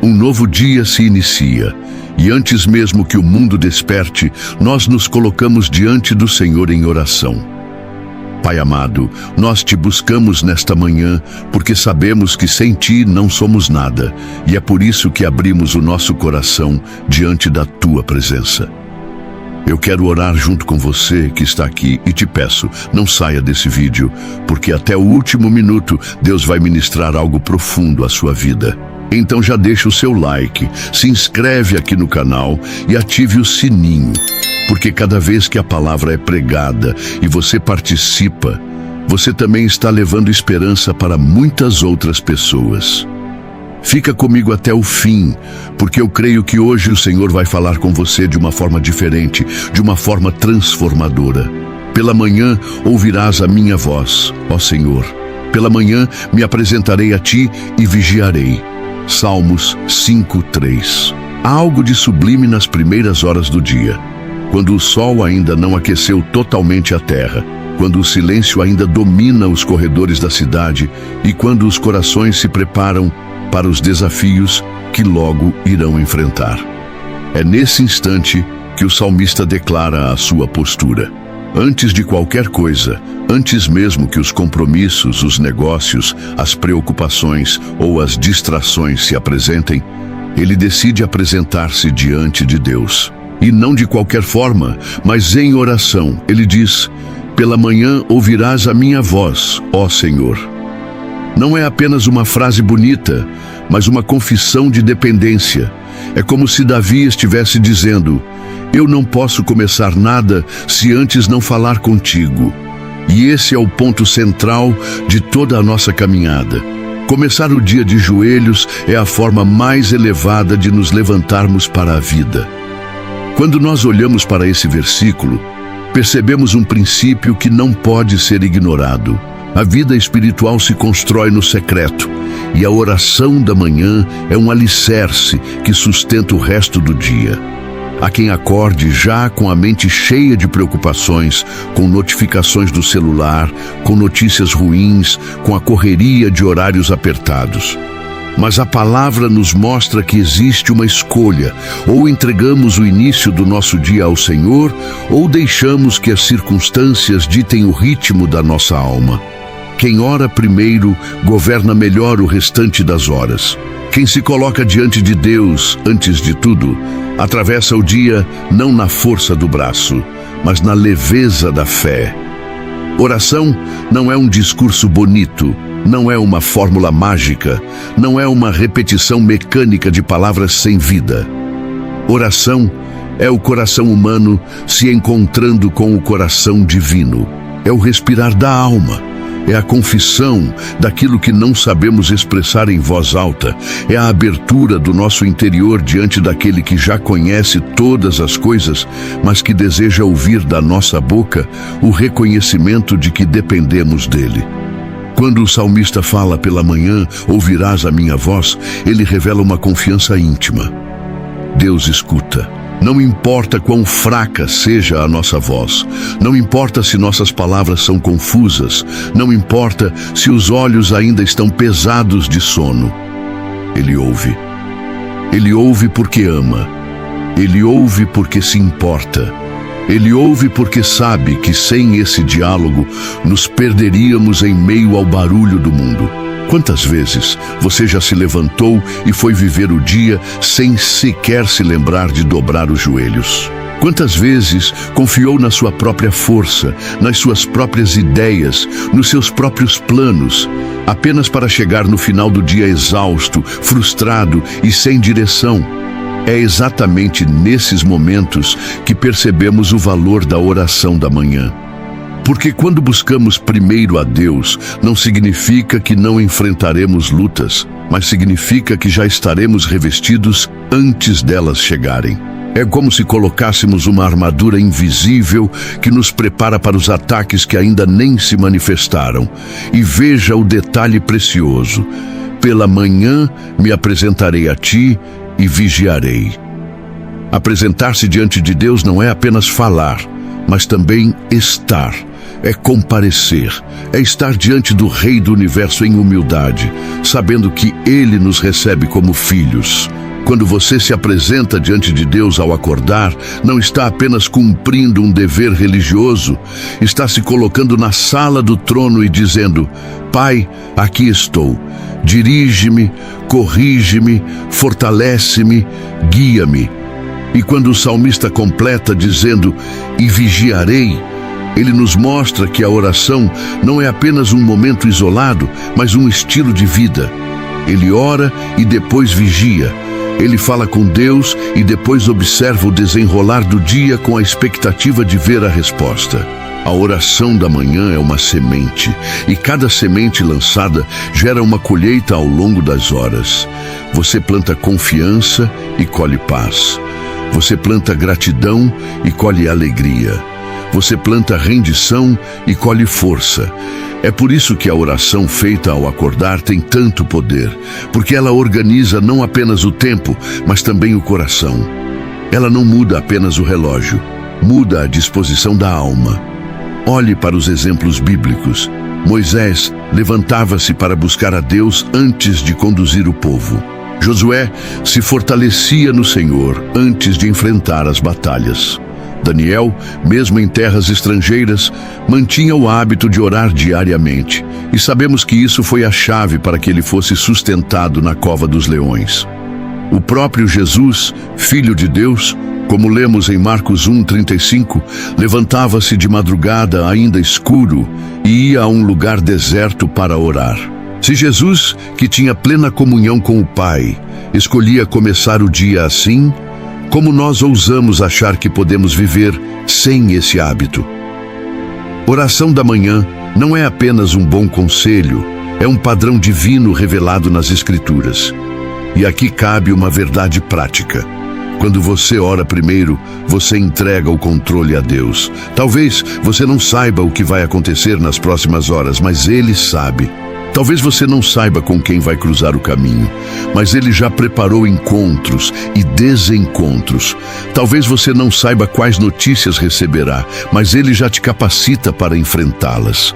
Um novo dia se inicia, e antes mesmo que o mundo desperte, nós nos colocamos diante do Senhor em oração. Pai amado, nós te buscamos nesta manhã, porque sabemos que sem ti não somos nada, e é por isso que abrimos o nosso coração diante da tua presença. Eu quero orar junto com você que está aqui e te peço, não saia desse vídeo, porque até o último minuto Deus vai ministrar algo profundo à sua vida. Então já deixa o seu like, se inscreve aqui no canal e ative o sininho, porque cada vez que a palavra é pregada e você participa, você também está levando esperança para muitas outras pessoas. Fica comigo até o fim, porque eu creio que hoje o Senhor vai falar com você de uma forma diferente, de uma forma transformadora. Pela manhã ouvirás a minha voz, ó Senhor. Pela manhã me apresentarei a ti e vigiarei. Salmos 5:3. Há algo de sublime nas primeiras horas do dia, quando o sol ainda não aqueceu totalmente a terra, quando o silêncio ainda domina os corredores da cidade e quando os corações se preparam para os desafios que logo irão enfrentar. É nesse instante que o salmista declara a sua postura. Antes de qualquer coisa, antes mesmo que os compromissos, os negócios, as preocupações ou as distrações se apresentem, ele decide apresentar-se diante de Deus. E não de qualquer forma, mas em oração. Ele diz: pela manhã ouvirás a minha voz, ó Senhor. Não é apenas uma frase bonita, mas uma confissão de dependência. É como se Davi estivesse dizendo: eu não posso começar nada se antes não falar contigo. E esse é o ponto central de toda a nossa caminhada. Começar o dia de joelhos é a forma mais elevada de nos levantarmos para a vida. Quando nós olhamos para esse versículo, percebemos um princípio que não pode ser ignorado. A vida espiritual se constrói no secreto, e a oração da manhã é um alicerce que sustenta o resto do dia. Há quem acorde já com a mente cheia de preocupações, com notificações do celular, com notícias ruins, com a correria de horários apertados. Mas a palavra nos mostra que existe uma escolha: ou entregamos o início do nosso dia ao Senhor, ou deixamos que as circunstâncias ditem o ritmo da nossa alma. Quem ora primeiro, governa melhor o restante das horas. Quem se coloca diante de Deus, antes de tudo, atravessa o dia não na força do braço, mas na leveza da fé. Oração não é um discurso bonito, não é uma fórmula mágica, não é uma repetição mecânica de palavras sem vida. Oração é o coração humano se encontrando com o coração divino. É o respirar da alma. É a confissão daquilo que não sabemos expressar em voz alta. É a abertura do nosso interior diante daquele que já conhece todas as coisas, mas que deseja ouvir da nossa boca o reconhecimento de que dependemos dele. Quando o salmista fala pela manhã, ouvirás a minha voz, ele revela uma confiança íntima. Deus escuta. Não importa quão fraca seja a nossa voz, não importa se nossas palavras são confusas, não importa se os olhos ainda estão pesados de sono. Ele ouve. Ele ouve porque ama. Ele ouve porque se importa. Ele ouve porque sabe que sem esse diálogo nos perderíamos em meio ao barulho do mundo. Quantas vezes você já se levantou e foi viver o dia sem sequer se lembrar de dobrar os joelhos? Quantas vezes confiou na sua própria força, nas suas próprias ideias, nos seus próprios planos, apenas para chegar no final do dia exausto, frustrado e sem direção? É exatamente nesses momentos que percebemos o valor da oração da manhã. Porque quando buscamos primeiro a Deus, não significa que não enfrentaremos lutas, mas significa que já estaremos revestidos antes delas chegarem. É como se colocássemos uma armadura invisível que nos prepara para os ataques que ainda nem se manifestaram. E veja o detalhe precioso: pela manhã me apresentarei a ti e vigiarei. Apresentar-se diante de Deus não é apenas falar, mas também estar. é comparecer, é estar diante do Rei do Universo em humildade, sabendo que Ele nos recebe como filhos. Quando você se apresenta diante de Deus ao acordar, não está apenas cumprindo um dever religioso, está se colocando na sala do trono e dizendo: Pai, aqui estou, dirige-me, corrige-me, fortalece-me, guia-me. E quando o salmista completa dizendo: e vigiarei, ele nos mostra que a oração não é apenas um momento isolado, mas um estilo de vida. Ele ora e depois vigia. Ele fala com Deus e depois observa o desenrolar do dia com a expectativa de ver a resposta. A oração da manhã é uma semente, e cada semente lançada gera uma colheita ao longo das horas. Você planta confiança e colhe paz. Você planta gratidão e colhe alegria. Você planta rendição e colhe força. É por isso que a oração feita ao acordar tem tanto poder, porque ela organiza não apenas o tempo, mas também o coração. Ela não muda apenas o relógio, muda a disposição da alma. Olhe para os exemplos bíblicos. Moisés levantava-se para buscar a Deus antes de conduzir o povo. Josué se fortalecia no Senhor antes de enfrentar as batalhas. Daniel, mesmo em terras estrangeiras, mantinha o hábito de orar diariamente, e sabemos que isso foi a chave para que ele fosse sustentado na cova dos leões. O próprio Jesus, Filho de Deus, como lemos em Marcos 1:35, levantava-se de madrugada ainda escuro e ia a um lugar deserto para orar. Se Jesus, que tinha plena comunhão com o Pai, escolhia começar o dia assim, como nós ousamos achar que podemos viver sem esse hábito? Oração da manhã não é apenas um bom conselho, é um padrão divino revelado nas Escrituras. E aqui cabe uma verdade prática. Quando você ora primeiro, você entrega o controle a Deus. Talvez você não saiba o que vai acontecer nas próximas horas, mas Ele sabe. Talvez você não saiba com quem vai cruzar o caminho, mas Ele já preparou encontros e desencontros. Talvez você não saiba quais notícias receberá, mas Ele já te capacita para enfrentá-las.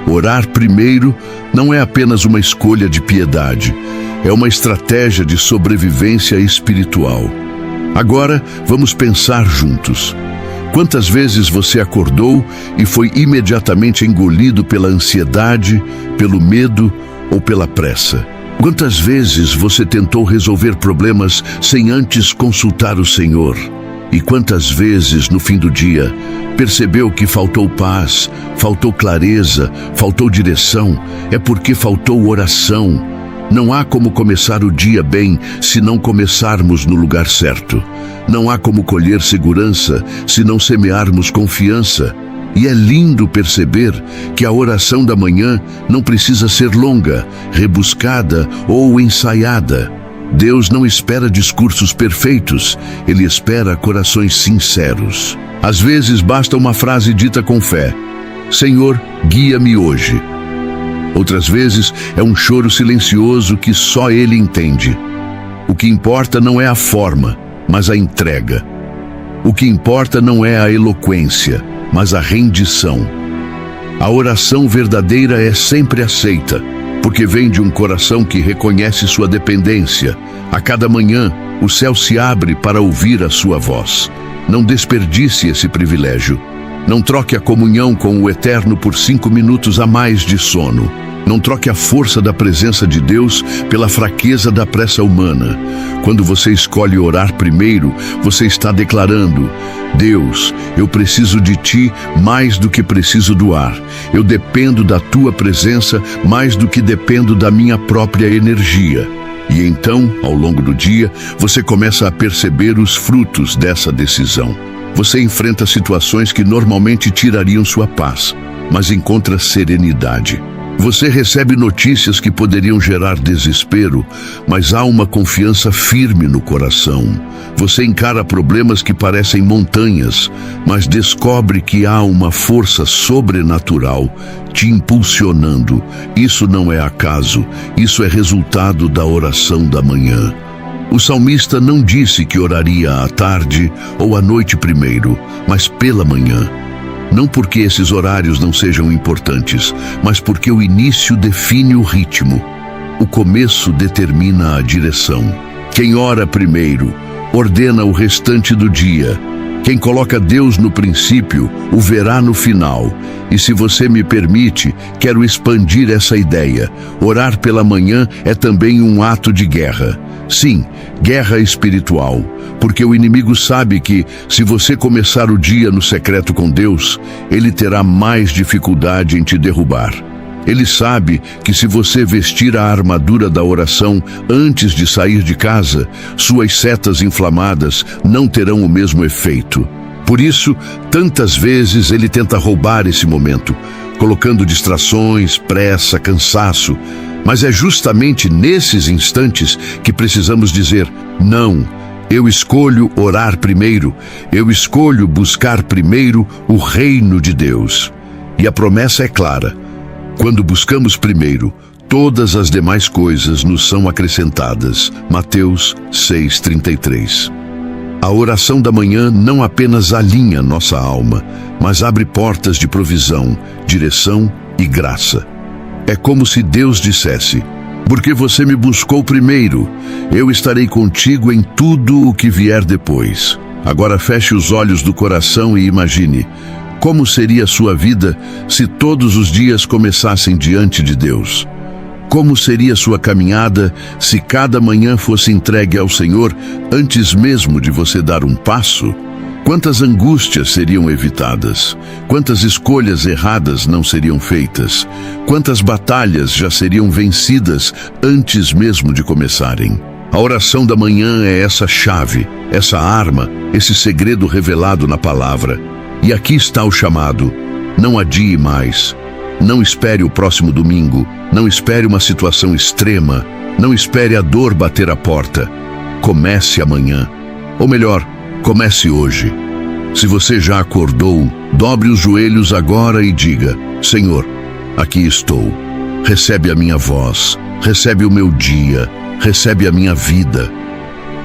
Orar primeiro não é apenas uma escolha de piedade, é uma estratégia de sobrevivência espiritual. Agora, vamos pensar juntos. Quantas vezes você acordou e foi imediatamente engolido pela ansiedade, pelo medo ou pela pressa? Quantas vezes você tentou resolver problemas sem antes consultar o Senhor? E quantas vezes, no fim do dia, percebeu que faltou paz, faltou clareza, faltou direção? É porque faltou oração. Não há como começar o dia bem se não começarmos no lugar certo. Não há como colher segurança se não semearmos confiança. E é lindo perceber que a oração da manhã não precisa ser longa, rebuscada ou ensaiada. Deus não espera discursos perfeitos, Ele espera corações sinceros. Às vezes basta uma frase dita com fé: Senhor, guia-me hoje. Outras vezes é um choro silencioso que só Ele entende. O que importa não é a forma, mas a entrega. O que importa não é a eloquência, mas a rendição. A oração verdadeira é sempre aceita, porque vem de um coração que reconhece sua dependência. A cada manhã, o céu se abre para ouvir a sua voz. Não desperdice esse privilégio. Não troque a comunhão com o Eterno por 5 minutos a mais de sono. Não troque a força da presença de Deus pela fraqueza da pressa humana. Quando você escolhe orar primeiro, você está declarando: Deus, eu preciso de Ti mais do que preciso do ar. Eu dependo da Tua presença mais do que dependo da minha própria energia. E então, ao longo do dia, você começa a perceber os frutos dessa decisão. Você enfrenta situações que normalmente tirariam sua paz, mas encontra serenidade. Você recebe notícias que poderiam gerar desespero, mas há uma confiança firme no coração. Você encara problemas que parecem montanhas, mas descobre que há uma força sobrenatural te impulsionando. Isso não é acaso, isso é resultado da oração da manhã. O salmista não disse que oraria à tarde ou à noite primeiro, mas pela manhã. Não porque esses horários não sejam importantes, mas porque o início define o ritmo. O começo determina a direção. Quem ora primeiro, ordena o restante do dia. Quem coloca Deus no princípio, o verá no final. E se você me permite, quero expandir essa ideia. Orar pela manhã é também um ato de guerra. Sim, guerra espiritual, porque o inimigo sabe que, se você começar o dia no secreto com Deus, ele terá mais dificuldade em te derrubar. Ele sabe que se você vestir a armadura da oração antes de sair de casa, suas setas inflamadas não terão o mesmo efeito. Por isso, tantas vezes ele tenta roubar esse momento, colocando distrações, pressa, cansaço. Mas é justamente nesses instantes que precisamos dizer: não, eu escolho orar primeiro, eu escolho buscar primeiro o reino de Deus. E a promessa é clara: quando buscamos primeiro, todas as demais coisas nos são acrescentadas. Mateus 6,33. A oração da manhã não apenas alinha nossa alma, mas abre portas de provisão, direção e graça. É como se Deus dissesse: porque você me buscou primeiro, eu estarei contigo em tudo o que vier depois. Agora feche os olhos do coração e imagine: como seria a sua vida se todos os dias começassem diante de Deus? Como seria sua caminhada se cada manhã fosse entregue ao Senhor antes mesmo de você dar um passo? Quantas angústias seriam evitadas? Quantas escolhas erradas não seriam feitas? Quantas batalhas já seriam vencidas antes mesmo de começarem? A oração da manhã é essa chave, essa arma, esse segredo revelado na palavra. E aqui está o chamado: não adie mais. Não espere o próximo domingo. Não espere uma situação extrema. Não espere a dor bater a porta. Comece amanhã. Ou melhor, comece hoje. Se você já acordou, dobre os joelhos agora e diga: Senhor, aqui estou. Recebe a minha voz, recebe o meu dia, recebe a minha vida.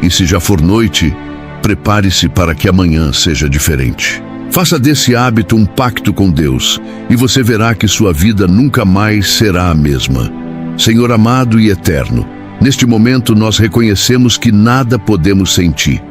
E se já for noite, prepare-se para que amanhã seja diferente. Faça desse hábito um pacto com Deus e você verá que sua vida nunca mais será a mesma. Senhor amado e eterno, neste momento nós reconhecemos que nada podemos sem Ti.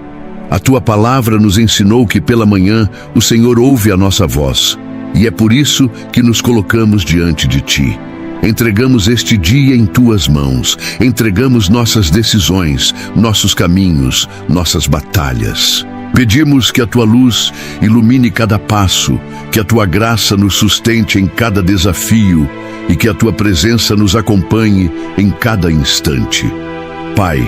A Tua palavra nos ensinou que pela manhã o Senhor ouve a nossa voz, e é por isso que nos colocamos diante de Ti. Entregamos este dia em Tuas mãos, entregamos nossas decisões, nossos caminhos, nossas batalhas. Pedimos que a Tua luz ilumine cada passo, que a Tua graça nos sustente em cada desafio e que a Tua presença nos acompanhe em cada instante. Pai,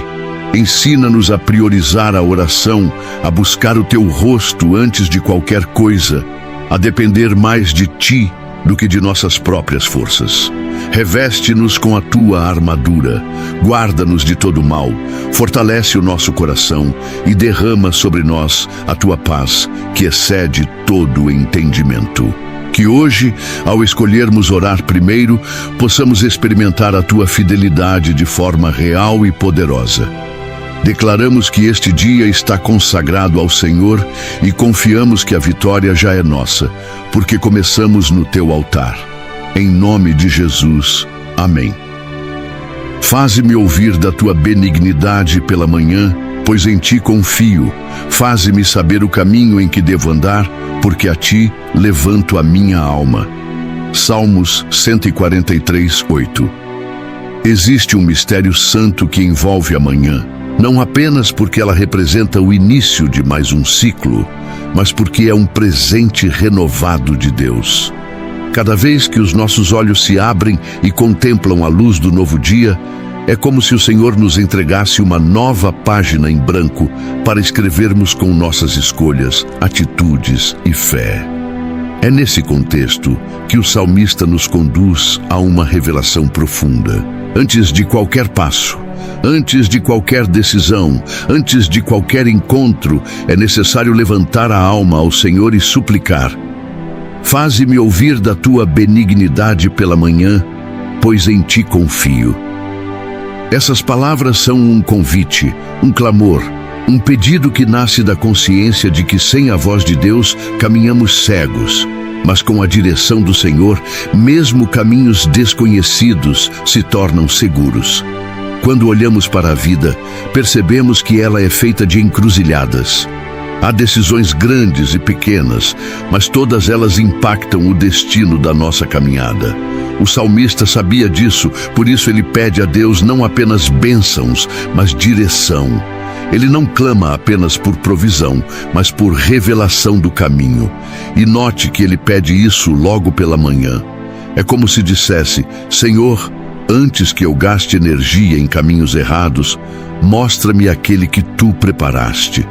ensina-nos a priorizar a oração, a buscar o Teu rosto antes de qualquer coisa, a depender mais de Ti do que de nossas próprias forças. Reveste-nos com a Tua armadura, guarda-nos de todo mal, fortalece o nosso coração e derrama sobre nós a Tua paz, que excede todo o entendimento. Que hoje, ao escolhermos orar primeiro, possamos experimentar a Tua fidelidade de forma real e poderosa. Declaramos que este dia está consagrado ao Senhor e confiamos que a vitória já é nossa, porque começamos no Teu altar. Em nome de Jesus. Amém. Faze-me ouvir da Tua benignidade pela manhã, pois em Ti confio. Faze-me saber o caminho em que devo andar, porque a Ti levanto a minha alma. Salmos 143, 8. Existe um mistério santo que envolve a manhã, não apenas porque ela representa o início de mais um ciclo, mas porque é um presente renovado de Deus. Cada vez que os nossos olhos se abrem e contemplam a luz do novo dia, é como se o Senhor nos entregasse uma nova página em branco para escrevermos com nossas escolhas, atitudes e fé. É nesse contexto que o salmista nos conduz a uma revelação profunda. Antes de qualquer passo, antes de qualquer decisão, antes de qualquer encontro, é necessário levantar a alma ao Senhor e suplicar: faze-me ouvir da Tua benignidade pela manhã, pois em Ti confio. Essas palavras são um convite, um clamor, um pedido que nasce da consciência de que sem a voz de Deus caminhamos cegos. Mas com a direção do Senhor, mesmo caminhos desconhecidos se tornam seguros. Quando olhamos para a vida, percebemos que ela é feita de encruzilhadas. Há decisões grandes e pequenas, mas todas elas impactam o destino da nossa caminhada. O salmista sabia disso, por isso ele pede a Deus não apenas bênçãos, mas direção. Ele não clama apenas por provisão, mas por revelação do caminho. E note que ele pede isso logo pela manhã. É como se dissesse: Senhor, antes que eu gaste energia em caminhos errados, mostra-me aquele que tu preparaste.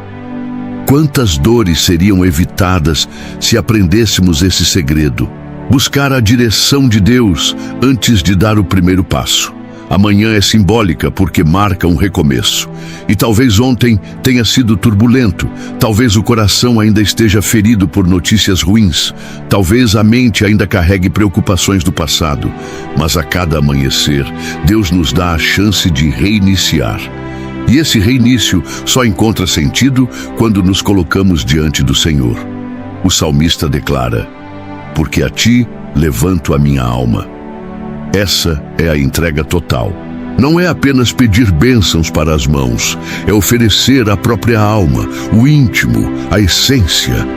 Quantas dores seriam evitadas se aprendêssemos esse segredo? Buscar a direção de Deus antes de dar o primeiro passo. Amanhã é simbólica porque marca um recomeço. E talvez ontem tenha sido turbulento, talvez o coração ainda esteja ferido por notícias ruins, talvez a mente ainda carregue preocupações do passado. Mas a cada amanhecer, Deus nos dá a chance de reiniciar. E esse reinício só encontra sentido quando nos colocamos diante do Senhor. O salmista declara: porque a ti levanto a minha alma. Essa é a entrega total. Não é apenas pedir bênçãos para as mãos, é oferecer a própria alma, o íntimo, a essência.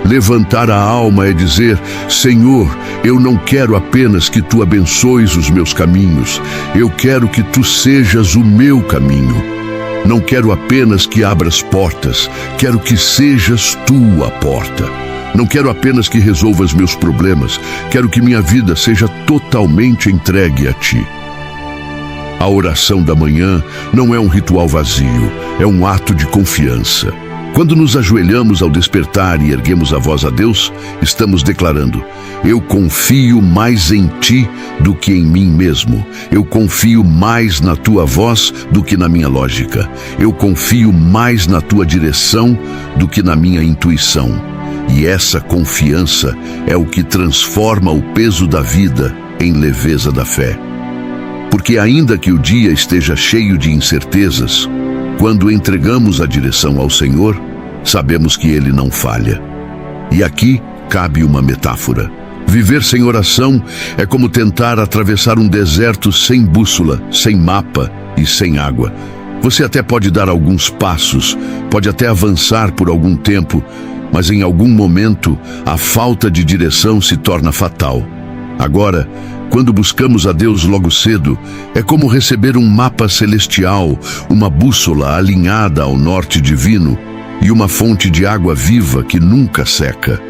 Levantar a alma é dizer: Senhor, eu não quero apenas que tu abençoes os meus caminhos, eu quero que tu sejas o meu caminho. Não quero apenas que abras portas, quero que sejas tu a porta. Não quero apenas que resolvas meus problemas, quero que minha vida seja totalmente entregue a ti. A oração da manhã não é um ritual vazio, é um ato de confiança. Quando nos ajoelhamos ao despertar e erguemos a voz a Deus, estamos declarando: eu confio mais em ti do que em mim mesmo. Eu confio mais na tua voz do que na minha lógica. Eu confio mais na tua direção do que na minha intuição. E essa confiança é o que transforma o peso da vida em leveza da fé. Porque ainda que o dia esteja cheio de incertezas, quando entregamos a direção ao Senhor, sabemos que Ele não falha. E aqui cabe uma metáfora. Viver sem oração é como tentar atravessar um deserto sem bússola, sem mapa e sem água. Você até pode dar alguns passos, pode até avançar por algum tempo, mas em algum momento a falta de direção se torna fatal. Agora, quando buscamos a Deus logo cedo, é como receber um mapa celestial, uma bússola alinhada ao norte divino e uma fonte de água viva que nunca seca.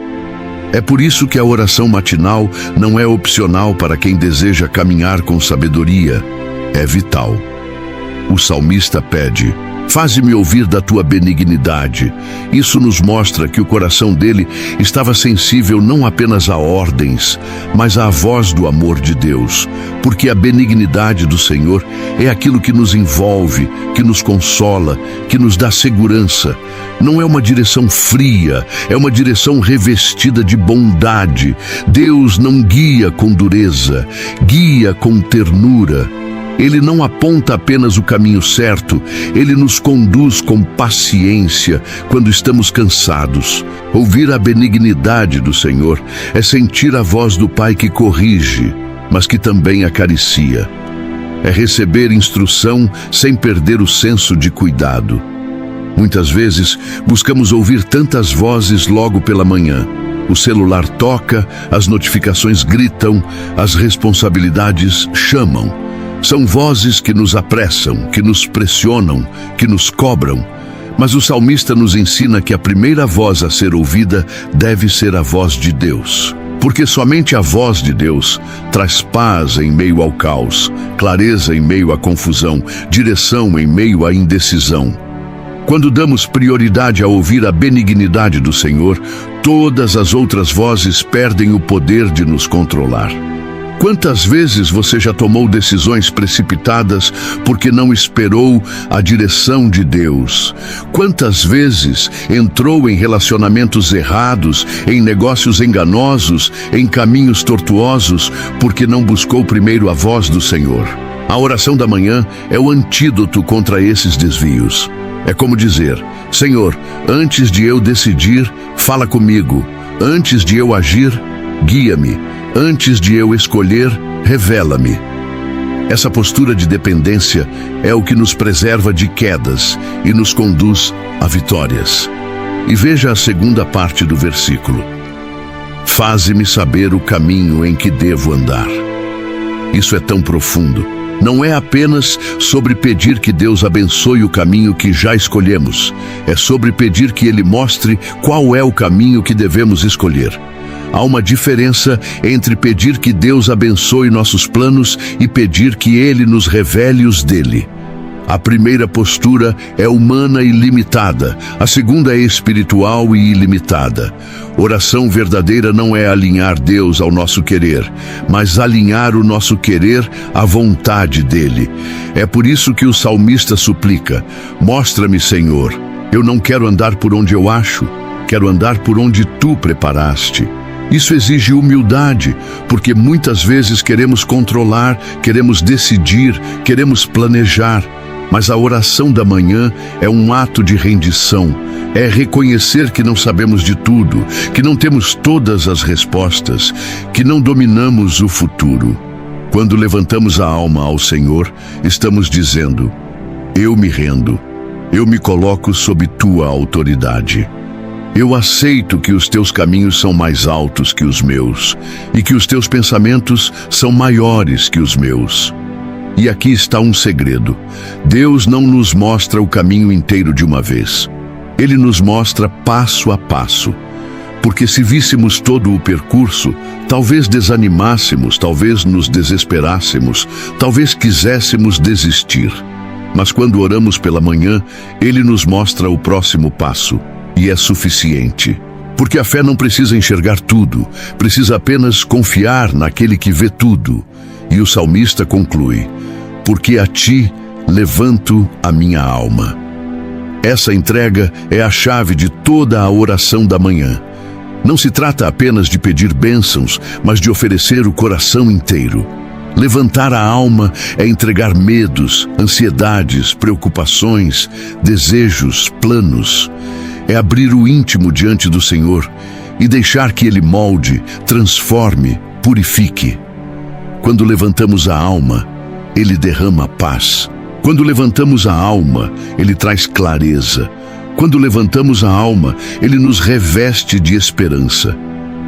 É por isso que a oração matinal não é opcional para quem deseja caminhar com sabedoria, é vital. O salmista pede: faze-me ouvir da tua benignidade. Isso nos mostra que o coração dele estava sensível não apenas a ordens, mas à voz do amor de Deus, porque a benignidade do Senhor é aquilo que nos envolve, que nos consola, que nos dá segurança. Não é uma direção fria, é uma direção revestida de bondade. Deus não guia com dureza, guia com ternura. Ele não aponta apenas o caminho certo, Ele nos conduz com paciência quando estamos cansados. Ouvir a benignidade do Senhor é sentir a voz do Pai que corrige, mas que também acaricia. É receber instrução sem perder o senso de cuidado. Muitas vezes buscamos ouvir tantas vozes logo pela manhã. O celular toca, as notificações gritam, as responsabilidades chamam. São vozes que nos apressam, que nos pressionam, que nos cobram. Mas o salmista nos ensina que a primeira voz a ser ouvida deve ser a voz de Deus. Porque somente a voz de Deus traz paz em meio ao caos, clareza em meio à confusão, direção em meio à indecisão. Quando damos prioridade a ouvir a benignidade do Senhor, todas as outras vozes perdem o poder de nos controlar. Quantas vezes você já tomou decisões precipitadas porque não esperou a direção de Deus? Quantas vezes entrou em relacionamentos errados, em negócios enganosos, em caminhos tortuosos, porque não buscou primeiro a voz do Senhor? A oração da manhã é o antídoto contra esses desvios. É como dizer: Senhor, antes de eu decidir, fala comigo. Antes de eu agir, guia-me. Antes de eu escolher, revela-me. Essa postura de dependência é o que nos preserva de quedas e nos conduz a vitórias. E veja a segunda parte do versículo. Faze-me saber o caminho em que devo andar. Isso é tão profundo. Não é apenas sobre pedir que Deus abençoe o caminho que já escolhemos. É sobre pedir que Ele mostre qual é o caminho que devemos escolher. Há uma diferença entre pedir que Deus abençoe nossos planos e pedir que Ele nos revele os dele. A primeira postura é humana e limitada, a segunda é espiritual e ilimitada. Oração verdadeira não é alinhar Deus ao nosso querer, mas alinhar o nosso querer à vontade dele. É por isso que o salmista suplica: mostra-me, Senhor, eu não quero andar por onde eu acho, quero andar por onde tu preparaste. Isso exige humildade, porque muitas vezes queremos controlar, queremos decidir, queremos planejar. Mas a oração da manhã é um ato de rendição, é reconhecer que não sabemos de tudo, que não temos todas as respostas, que não dominamos o futuro. Quando levantamos a alma ao Senhor, estamos dizendo: eu me rendo, eu me coloco sob tua autoridade. Eu aceito que os teus caminhos são mais altos que os meus e que os teus pensamentos são maiores que os meus. E aqui está um segredo. Deus não nos mostra o caminho inteiro de uma vez. Ele nos mostra passo a passo. Porque se víssemos todo o percurso, talvez desanimássemos, talvez nos desesperássemos, talvez quiséssemos desistir. Mas quando oramos pela manhã, Ele nos mostra o próximo passo. E é suficiente. Porque a fé não precisa enxergar tudo, precisa apenas confiar naquele que vê tudo. E o salmista conclui: porque a ti levanto a minha alma. Essa entrega é a chave de toda a oração da manhã. Não se trata apenas de pedir bênçãos, mas de oferecer o coração inteiro. Levantar a alma é entregar medos, ansiedades, preocupações, desejos, planos. É abrir o íntimo diante do Senhor e deixar que Ele molde, transforme, purifique. Quando levantamos a alma, Ele derrama paz. Quando levantamos a alma, Ele traz clareza. Quando levantamos a alma, Ele nos reveste de esperança.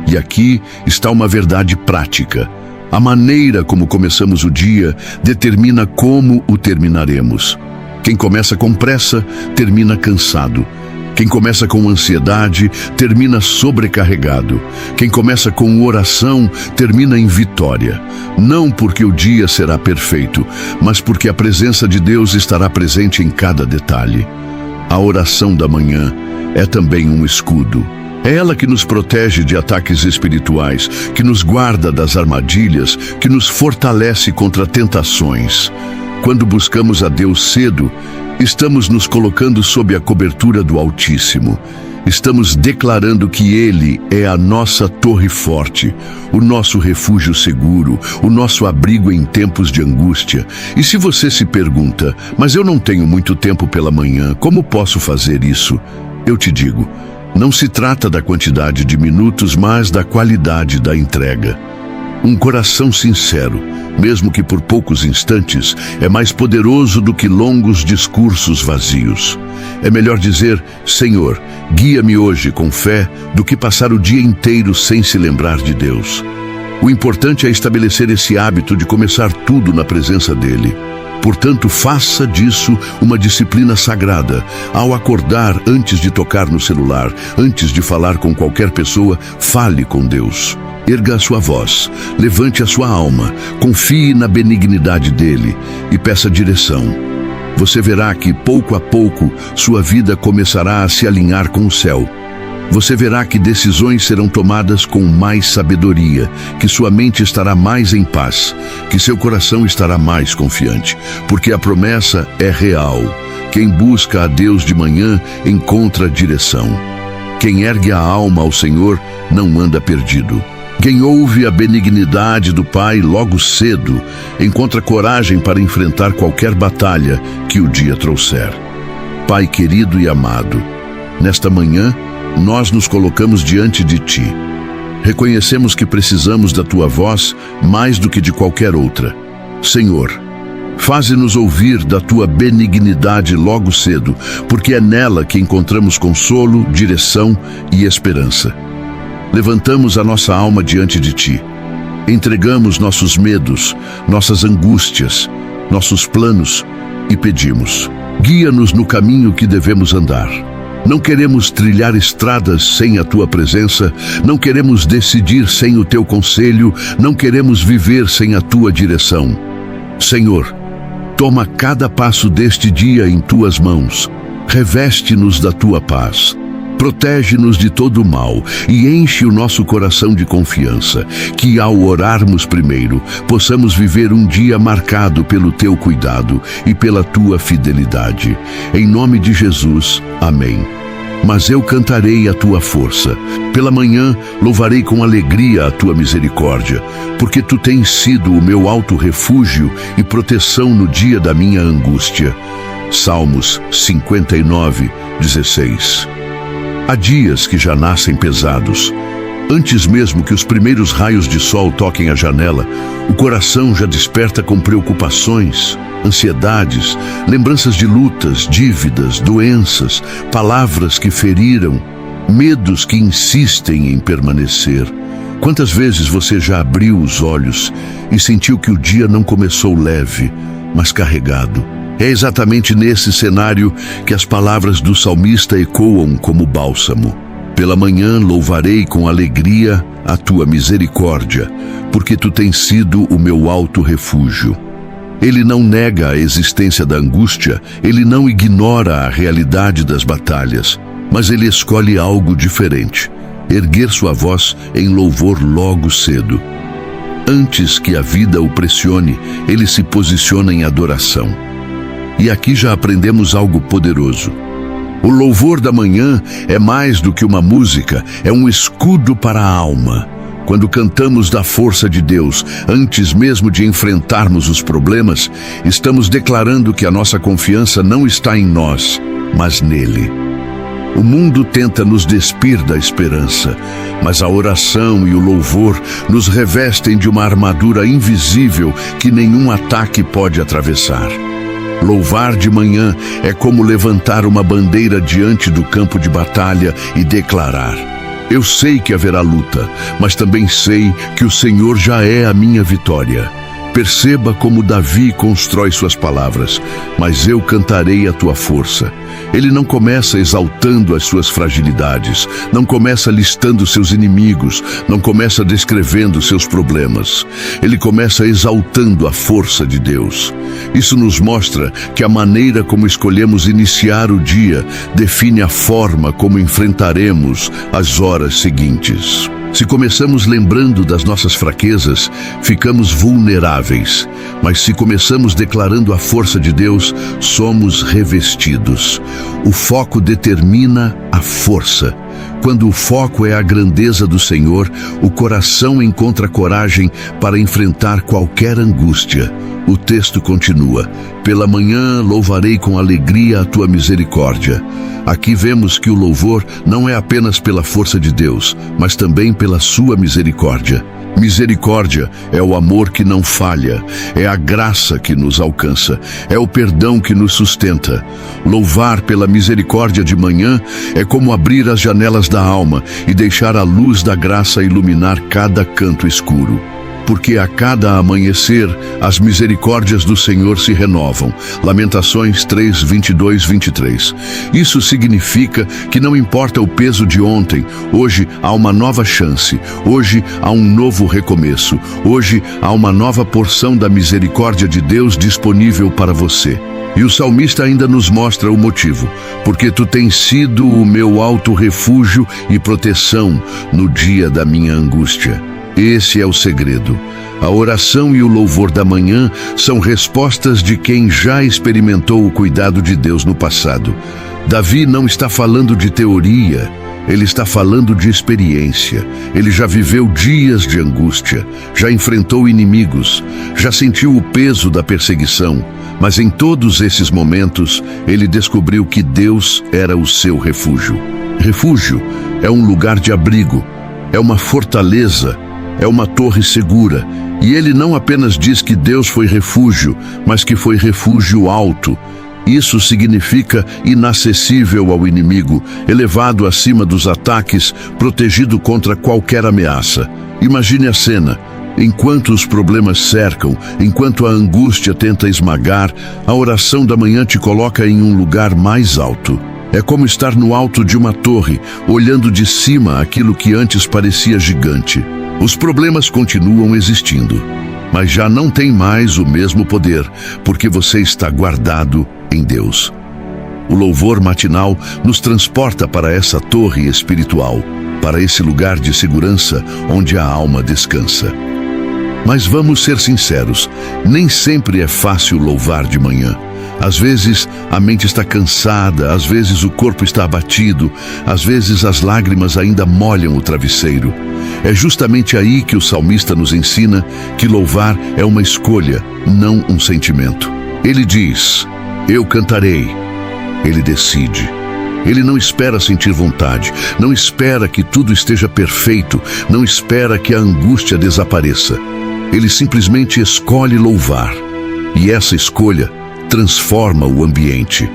E aqui está uma verdade prática. A maneira como começamos o dia determina como o terminaremos. Quem começa com pressa, termina cansado. Quem começa com ansiedade, termina sobrecarregado. Quem começa com oração, termina em vitória. Não porque o dia será perfeito, mas porque a presença de Deus estará presente em cada detalhe. A oração da manhã é também um escudo. É ela que nos protege de ataques espirituais, que nos guarda das armadilhas, que nos fortalece contra tentações. Quando buscamos a Deus cedo, estamos nos colocando sob a cobertura do Altíssimo. Estamos declarando que Ele é a nossa torre forte, o nosso refúgio seguro, o nosso abrigo em tempos de angústia. E se você se pergunta: mas eu não tenho muito tempo pela manhã, como posso fazer isso? Eu te digo, não se trata da quantidade de minutos, mas da qualidade da entrega. Um coração sincero, mesmo que por poucos instantes, é mais poderoso do que longos discursos vazios. É melhor dizer: Senhor, guia-me hoje com fé, do que passar o dia inteiro sem se lembrar de Deus. O importante é estabelecer esse hábito de começar tudo na presença dEle. Portanto, faça disso uma disciplina sagrada. Ao acordar, antes de tocar no celular, antes de falar com qualquer pessoa, fale com Deus. Erga a sua voz, levante a sua alma, confie na benignidade dEle e peça direção. Você verá que, pouco a pouco, sua vida começará a se alinhar com o céu. Você verá que decisões serão tomadas com mais sabedoria, que sua mente estará mais em paz, que seu coração estará mais confiante, porque a promessa é real. Quem busca a Deus de manhã encontra direção. Quem ergue a alma ao Senhor não anda perdido. Quem ouve a benignidade do Pai logo cedo encontra coragem para enfrentar qualquer batalha que o dia trouxer. Pai querido e amado, nesta manhã, nós nos colocamos diante de Ti. Reconhecemos que precisamos da Tua voz mais do que de qualquer outra. Senhor, faze-nos ouvir da Tua benignidade logo cedo, porque é nela que encontramos consolo, direção e esperança. Levantamos a nossa alma diante de Ti. Entregamos nossos medos, nossas angústias, nossos planos e pedimos: guia-nos no caminho que devemos andar. Não queremos trilhar estradas sem a Tua presença, não queremos decidir sem o Teu conselho, não queremos viver sem a Tua direção. Senhor, toma cada passo deste dia em Tuas mãos, reveste-nos da Tua paz. Protege-nos de todo o mal e enche o nosso coração de confiança, que ao orarmos primeiro, possamos viver um dia marcado pelo Teu cuidado e pela Tua fidelidade. Em nome de Jesus, amém. Mas eu cantarei a Tua força. Pela manhã, louvarei com alegria a Tua misericórdia, porque Tu tens sido o meu alto refúgio e proteção no dia da minha angústia. Salmos 59, 16. Há dias que já nascem pesados. Antes mesmo que os primeiros raios de sol toquem a janela, o coração já desperta com preocupações, ansiedades, lembranças de lutas, dívidas, doenças, palavras que feriram, medos que insistem em permanecer. Quantas vezes você já abriu os olhos e sentiu que o dia não começou leve, mas carregado? É exatamente nesse cenário que as palavras do salmista ecoam como bálsamo. Pela manhã louvarei com alegria a Tua misericórdia, porque Tu tens sido o meu alto refúgio. Ele não nega a existência da angústia, ele não ignora a realidade das batalhas, mas ele escolhe algo diferente: erguer sua voz em louvor logo cedo. Antes que a vida o pressione, ele se posiciona em adoração. E aqui já aprendemos algo poderoso. O louvor da manhã é mais do que uma música, é um escudo para a alma. Quando cantamos da força de Deus, antes mesmo de enfrentarmos os problemas, estamos declarando que a nossa confiança não está em nós, mas nele. O mundo tenta nos despir da esperança, mas a oração e o louvor nos revestem de uma armadura invisível que nenhum ataque pode atravessar. Louvar de manhã é como levantar uma bandeira diante do campo de batalha e declarar: eu sei que haverá luta, mas também sei que o Senhor já é a minha vitória. Perceba como Davi constrói suas palavras: mas eu cantarei a tua força. Ele não começa exaltando as suas fragilidades, não começa listando seus inimigos, não começa descrevendo seus problemas. Ele começa exaltando a força de Deus. Isso nos mostra que a maneira como escolhemos iniciar o dia define a forma como enfrentaremos as horas seguintes. Se começamos lembrando das nossas fraquezas, ficamos vulneráveis. Mas se começamos declarando a força de Deus, somos revestidos. O foco determina a força. Quando o foco é a grandeza do Senhor, o coração encontra coragem para enfrentar qualquer angústia. O texto continua: pela manhã louvarei com alegria a tua misericórdia. Aqui vemos que o louvor não é apenas pela força de Deus, mas também pela sua misericórdia. Misericórdia é o amor que não falha, é a graça que nos alcança, é o perdão que nos sustenta. Louvar pela misericórdia de manhã é como abrir as janelas da alma e deixar a luz da graça iluminar cada canto escuro. Porque a cada amanhecer, as misericórdias do Senhor se renovam. Lamentações 3, 22, 23. Isso significa que não importa o peso de ontem, hoje há uma nova chance, hoje há um novo recomeço, hoje há uma nova porção da misericórdia de Deus disponível para você. E o salmista ainda nos mostra o motivo: porque tu tens sido o meu alto refúgio e proteção no dia da minha angústia. Esse é o segredo. A oração e o louvor da manhã são respostas de quem já experimentou o cuidado de Deus no passado. Davi não está falando de teoria, ele está falando de experiência. Ele já viveu dias de angústia, já enfrentou inimigos, já sentiu o peso da perseguição. Mas em todos esses momentos, ele descobriu que Deus era o seu refúgio. Refúgio é um lugar de abrigo, é uma fortaleza, é uma torre segura. E ele não apenas diz que Deus foi refúgio, mas que foi refúgio alto. Isso significa inacessível ao inimigo, elevado acima dos ataques, protegido contra qualquer ameaça. Imagine a cena. Enquanto os problemas cercam, enquanto a angústia tenta esmagar, a oração da manhã te coloca em um lugar mais alto. É como estar no alto de uma torre, olhando de cima aquilo que antes parecia gigante. Os problemas continuam existindo, mas já não tem mais o mesmo poder, porque você está guardado em Deus. O louvor matinal nos transporta para essa torre espiritual, para esse lugar de segurança onde a alma descansa. Mas vamos ser sinceros, nem sempre é fácil louvar de manhã. Às vezes a mente está cansada, às vezes o corpo está abatido, às vezes as lágrimas ainda molham o travesseiro. É justamente aí que o salmista nos ensina que louvar é uma escolha, não um sentimento. Ele diz: eu cantarei. Ele decide. Ele não espera sentir vontade, não espera que tudo esteja perfeito, não espera que a angústia desapareça. Ele simplesmente escolhe louvar. E essa escolha transforma o ambiente.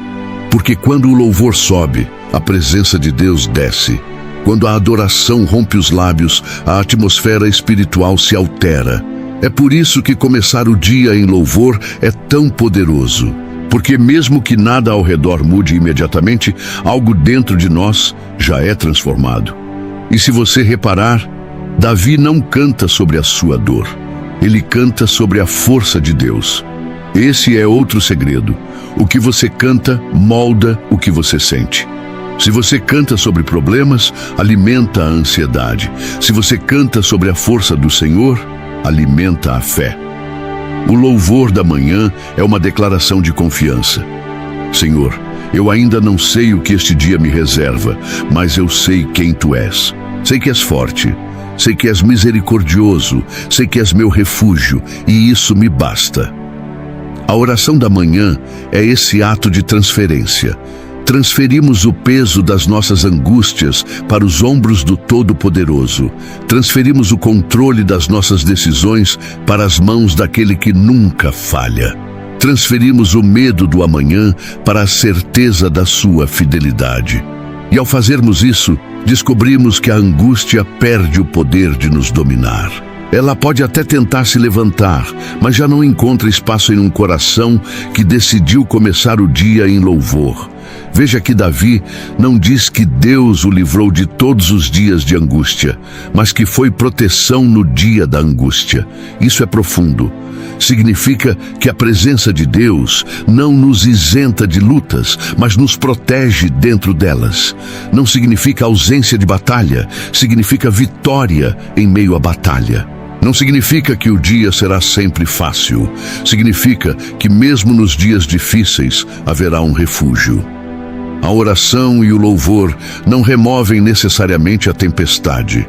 Porque quando o louvor sobe, a presença de Deus desce. Quando a adoração rompe os lábios, a atmosfera espiritual se altera. É por isso que começar o dia em louvor é tão poderoso. Porque mesmo que nada ao redor mude imediatamente, algo dentro de nós já é transformado. E se você reparar, Davi não canta sobre a sua dor. Ele canta sobre a força de Deus. Esse é outro segredo. O que você canta molda o que você sente. Se você canta sobre problemas, alimenta a ansiedade. Se você canta sobre a força do Senhor, alimenta a fé. O louvor da manhã é uma declaração de confiança. Senhor, eu ainda não sei o que este dia me reserva, mas eu sei quem Tu és. Sei que és forte. Sei que és misericordioso, sei que és meu refúgio, e isso me basta. A oração da manhã é esse ato de transferência. Transferimos o peso das nossas angústias para os ombros do Todo-Poderoso. Transferimos o controle das nossas decisões para as mãos daquele que nunca falha. Transferimos o medo do amanhã para a certeza da sua fidelidade. E ao fazermos isso, descobrimos que a angústia perde o poder de nos dominar. Ela pode até tentar se levantar, mas já não encontra espaço em um coração que decidiu começar o dia em louvor. Veja que Davi não diz que Deus o livrou de todos os dias de angústia, mas que foi proteção no dia da angústia. Isso é profundo. Significa que a presença de Deus não nos isenta de lutas, mas nos protege dentro delas. Não significa ausência de batalha, significa vitória em meio à batalha. Não significa que o dia será sempre fácil. Significa que mesmo nos dias difíceis haverá um refúgio. A oração e o louvor não removem necessariamente a tempestade,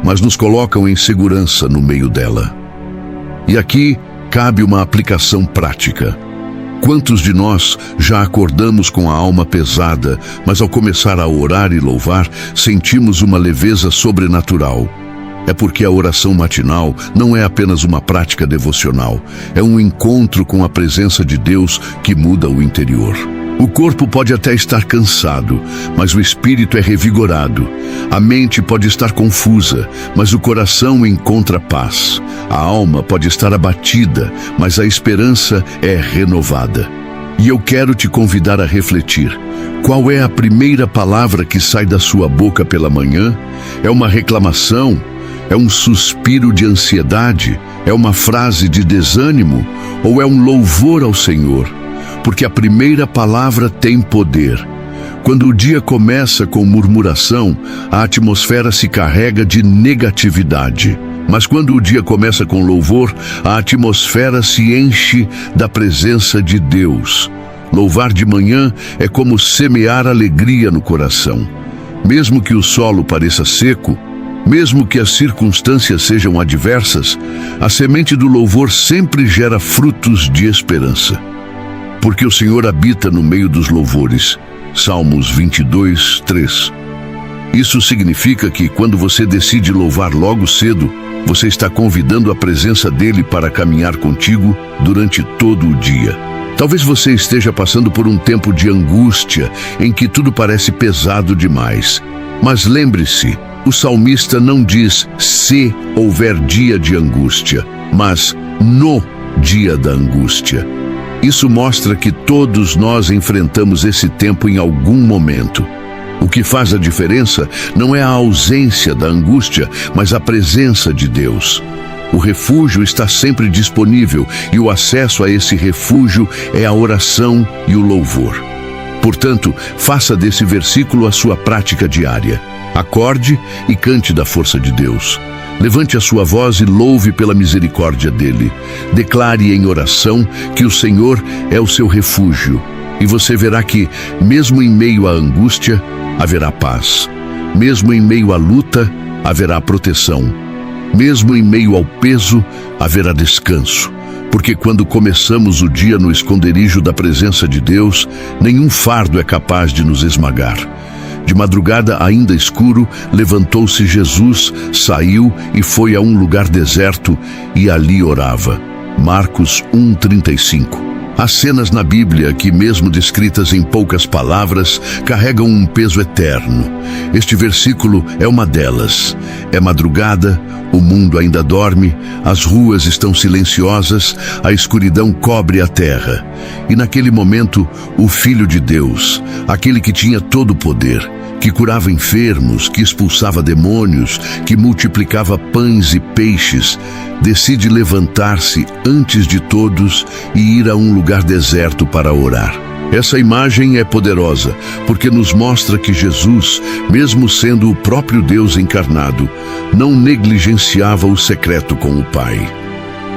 mas nos colocam em segurança no meio dela. E aqui cabe uma aplicação prática. Quantos de nós já acordamos com a alma pesada, mas ao começar a orar e louvar, sentimos uma leveza sobrenatural? É porque a oração matinal não é apenas uma prática devocional, é um encontro com a presença de Deus que muda o interior. O corpo pode até estar cansado, mas o espírito é revigorado. A mente pode estar confusa, mas o coração encontra paz. A alma pode estar abatida, mas a esperança é renovada. E eu quero te convidar a refletir. Qual é a primeira palavra que sai da sua boca pela manhã? É uma reclamação? É um suspiro de ansiedade? É uma frase de desânimo? Ou é um louvor ao Senhor? Porque a primeira palavra tem poder. Quando o dia começa com murmuração, a atmosfera se carrega de negatividade. Mas quando o dia começa com louvor, a atmosfera se enche da presença de Deus. Louvar de manhã é como semear alegria no coração. Mesmo que o solo pareça seco, mesmo que as circunstâncias sejam adversas, a semente do louvor sempre gera frutos de esperança. Porque o Senhor habita no meio dos louvores. Salmos 22, 3. Isso significa que quando você decide louvar logo cedo, você está convidando a presença dele para caminhar contigo durante todo o dia. Talvez você esteja passando por um tempo de angústia em que tudo parece pesado demais. Mas lembre-se, o salmista não diz se houver dia de angústia, mas no dia da angústia. Isso mostra que todos nós enfrentamos esse tempo em algum momento. O que faz a diferença não é a ausência da angústia, mas a presença de Deus. O refúgio está sempre disponível e o acesso a esse refúgio é a oração e o louvor. Portanto, faça desse versículo a sua prática diária. Acorde e cante da força de Deus. Levante a sua voz e louve pela misericórdia dele. Declare em oração que o Senhor é o seu refúgio. E você verá que, mesmo em meio à angústia, haverá paz. Mesmo em meio à luta, haverá proteção. Mesmo em meio ao peso, haverá descanso. Porque quando começamos o dia no esconderijo da presença de Deus, nenhum fardo é capaz de nos esmagar. De madrugada, ainda escuro, levantou-se Jesus, saiu e foi a um lugar deserto e ali orava. Marcos 1:35. Há cenas na Bíblia que, mesmo descritas em poucas palavras, carregam um peso eterno. Este versículo é uma delas. É madrugada, o mundo ainda dorme, as ruas estão silenciosas, a escuridão cobre a terra. E naquele momento, o Filho de Deus, aquele que tinha todo o poder, que curava enfermos, que expulsava demônios, que multiplicava pães e peixes, decide levantar-se antes de todos e ir a um lugar deserto para orar. Essa imagem é poderosa, porque nos mostra que Jesus, mesmo sendo o próprio Deus encarnado, não negligenciava o secreto com o Pai.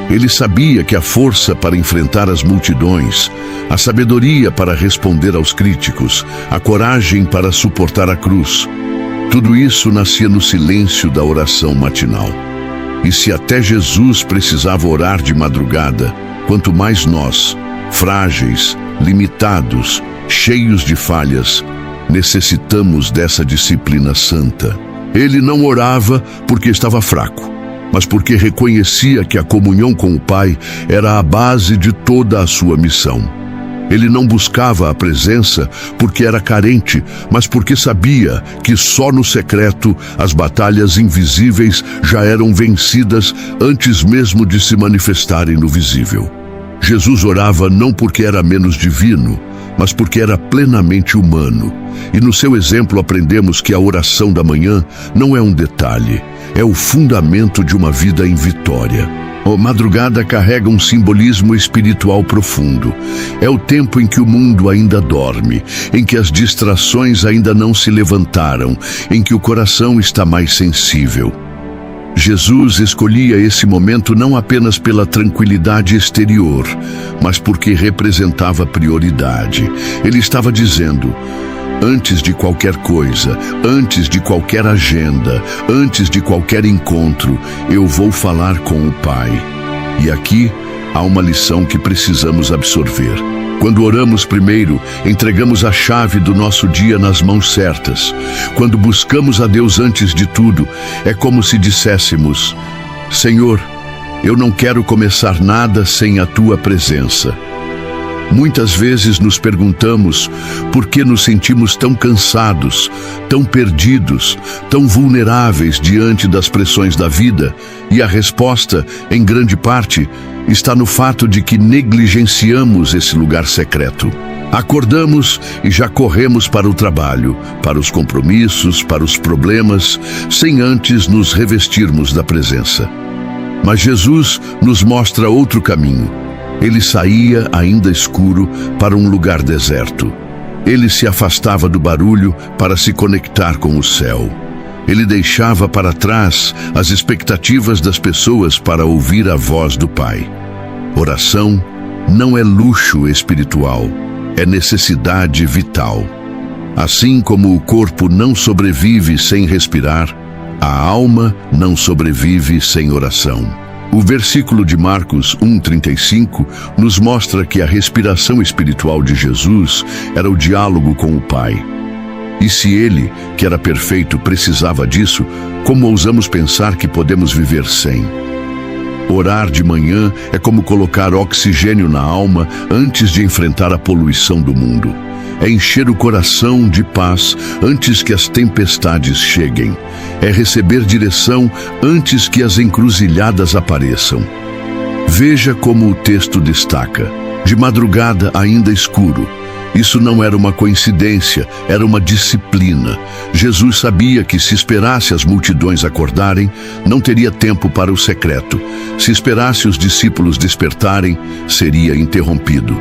Ele sabia que a força para enfrentar as multidões, a sabedoria para responder aos críticos, a coragem para suportar a cruz, tudo isso nascia no silêncio da oração matinal. E se até Jesus precisava orar de madrugada, quanto mais nós, frágeis, limitados, cheios de falhas, necessitamos dessa disciplina santa. Ele não orava porque estava fraco, mas porque reconhecia que a comunhão com o Pai era a base de toda a sua missão. Ele não buscava a presença porque era carente, mas porque sabia que só no secreto as batalhas invisíveis já eram vencidas antes mesmo de se manifestarem no visível. Jesus orava não porque era menos divino, mas porque era plenamente humano. E no seu exemplo aprendemos que a oração da manhã não é um detalhe, é o fundamento de uma vida em vitória. A madrugada carrega um simbolismo espiritual profundo. É o tempo em que o mundo ainda dorme, em que as distrações ainda não se levantaram, em que o coração está mais sensível. Jesus escolhia esse momento não apenas pela tranquilidade exterior, mas porque representava prioridade. Ele estava dizendo: antes de qualquer coisa, antes de qualquer agenda, antes de qualquer encontro, eu vou falar com o Pai. E aqui há uma lição que precisamos absorver. Quando oramos primeiro, entregamos a chave do nosso dia nas mãos certas. Quando buscamos a Deus antes de tudo, é como se disséssemos: Senhor, eu não quero começar nada sem a Tua presença. Muitas vezes nos perguntamos por que nos sentimos tão cansados, tão perdidos, tão vulneráveis diante das pressões da vida, e a resposta, em grande parte, está no fato de que negligenciamos esse lugar secreto. Acordamos e já corremos para o trabalho, para os compromissos, para os problemas, sem antes nos revestirmos da presença. Mas Jesus nos mostra outro caminho. Ele saía, ainda escuro, para um lugar deserto. Ele se afastava do barulho para se conectar com o céu. Ele deixava para trás as expectativas das pessoas para ouvir a voz do Pai. Oração não é luxo espiritual, é necessidade vital. Assim como o corpo não sobrevive sem respirar, a alma não sobrevive sem oração. O versículo de Marcos 1:35 nos mostra que a respiração espiritual de Jesus era o diálogo com o Pai. E se ele, que era perfeito, precisava disso, como ousamos pensar que podemos viver sem? Orar de manhã é como colocar oxigênio na alma antes de enfrentar a poluição do mundo. É encher o coração de paz antes que as tempestades cheguem. É receber direção antes que as encruzilhadas apareçam. Veja como o texto destaca: de madrugada ainda escuro. Isso não era uma coincidência, era uma disciplina. Jesus sabia que se esperasse as multidões acordarem, não teria tempo para o secreto. Se esperasse os discípulos despertarem, seria interrompido.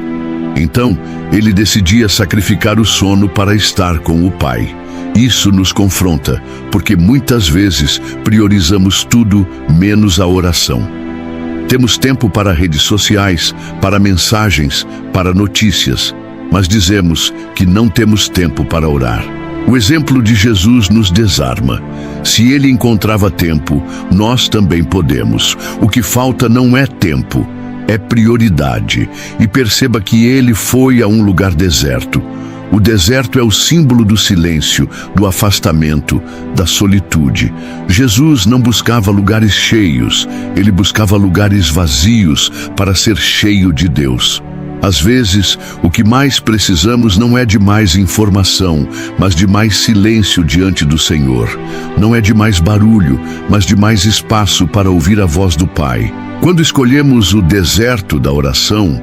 Então, ele decidia sacrificar o sono para estar com o Pai. Isso nos confronta, porque muitas vezes priorizamos tudo menos a oração. Temos tempo para redes sociais, para mensagens, para notícias, mas dizemos que não temos tempo para orar. O exemplo de Jesus nos desarma. Se ele encontrava tempo, nós também podemos. O que falta não é tempo, é prioridade. E perceba que ele foi a um lugar deserto. O deserto é o símbolo do silêncio, do afastamento, da solitude. Jesus não buscava lugares cheios, ele buscava lugares vazios para ser cheio de Deus. Às vezes, o que mais precisamos não é de mais informação, mas de mais silêncio diante do Senhor. Não é de mais barulho, mas de mais espaço para ouvir a voz do Pai. Quando escolhemos o deserto da oração,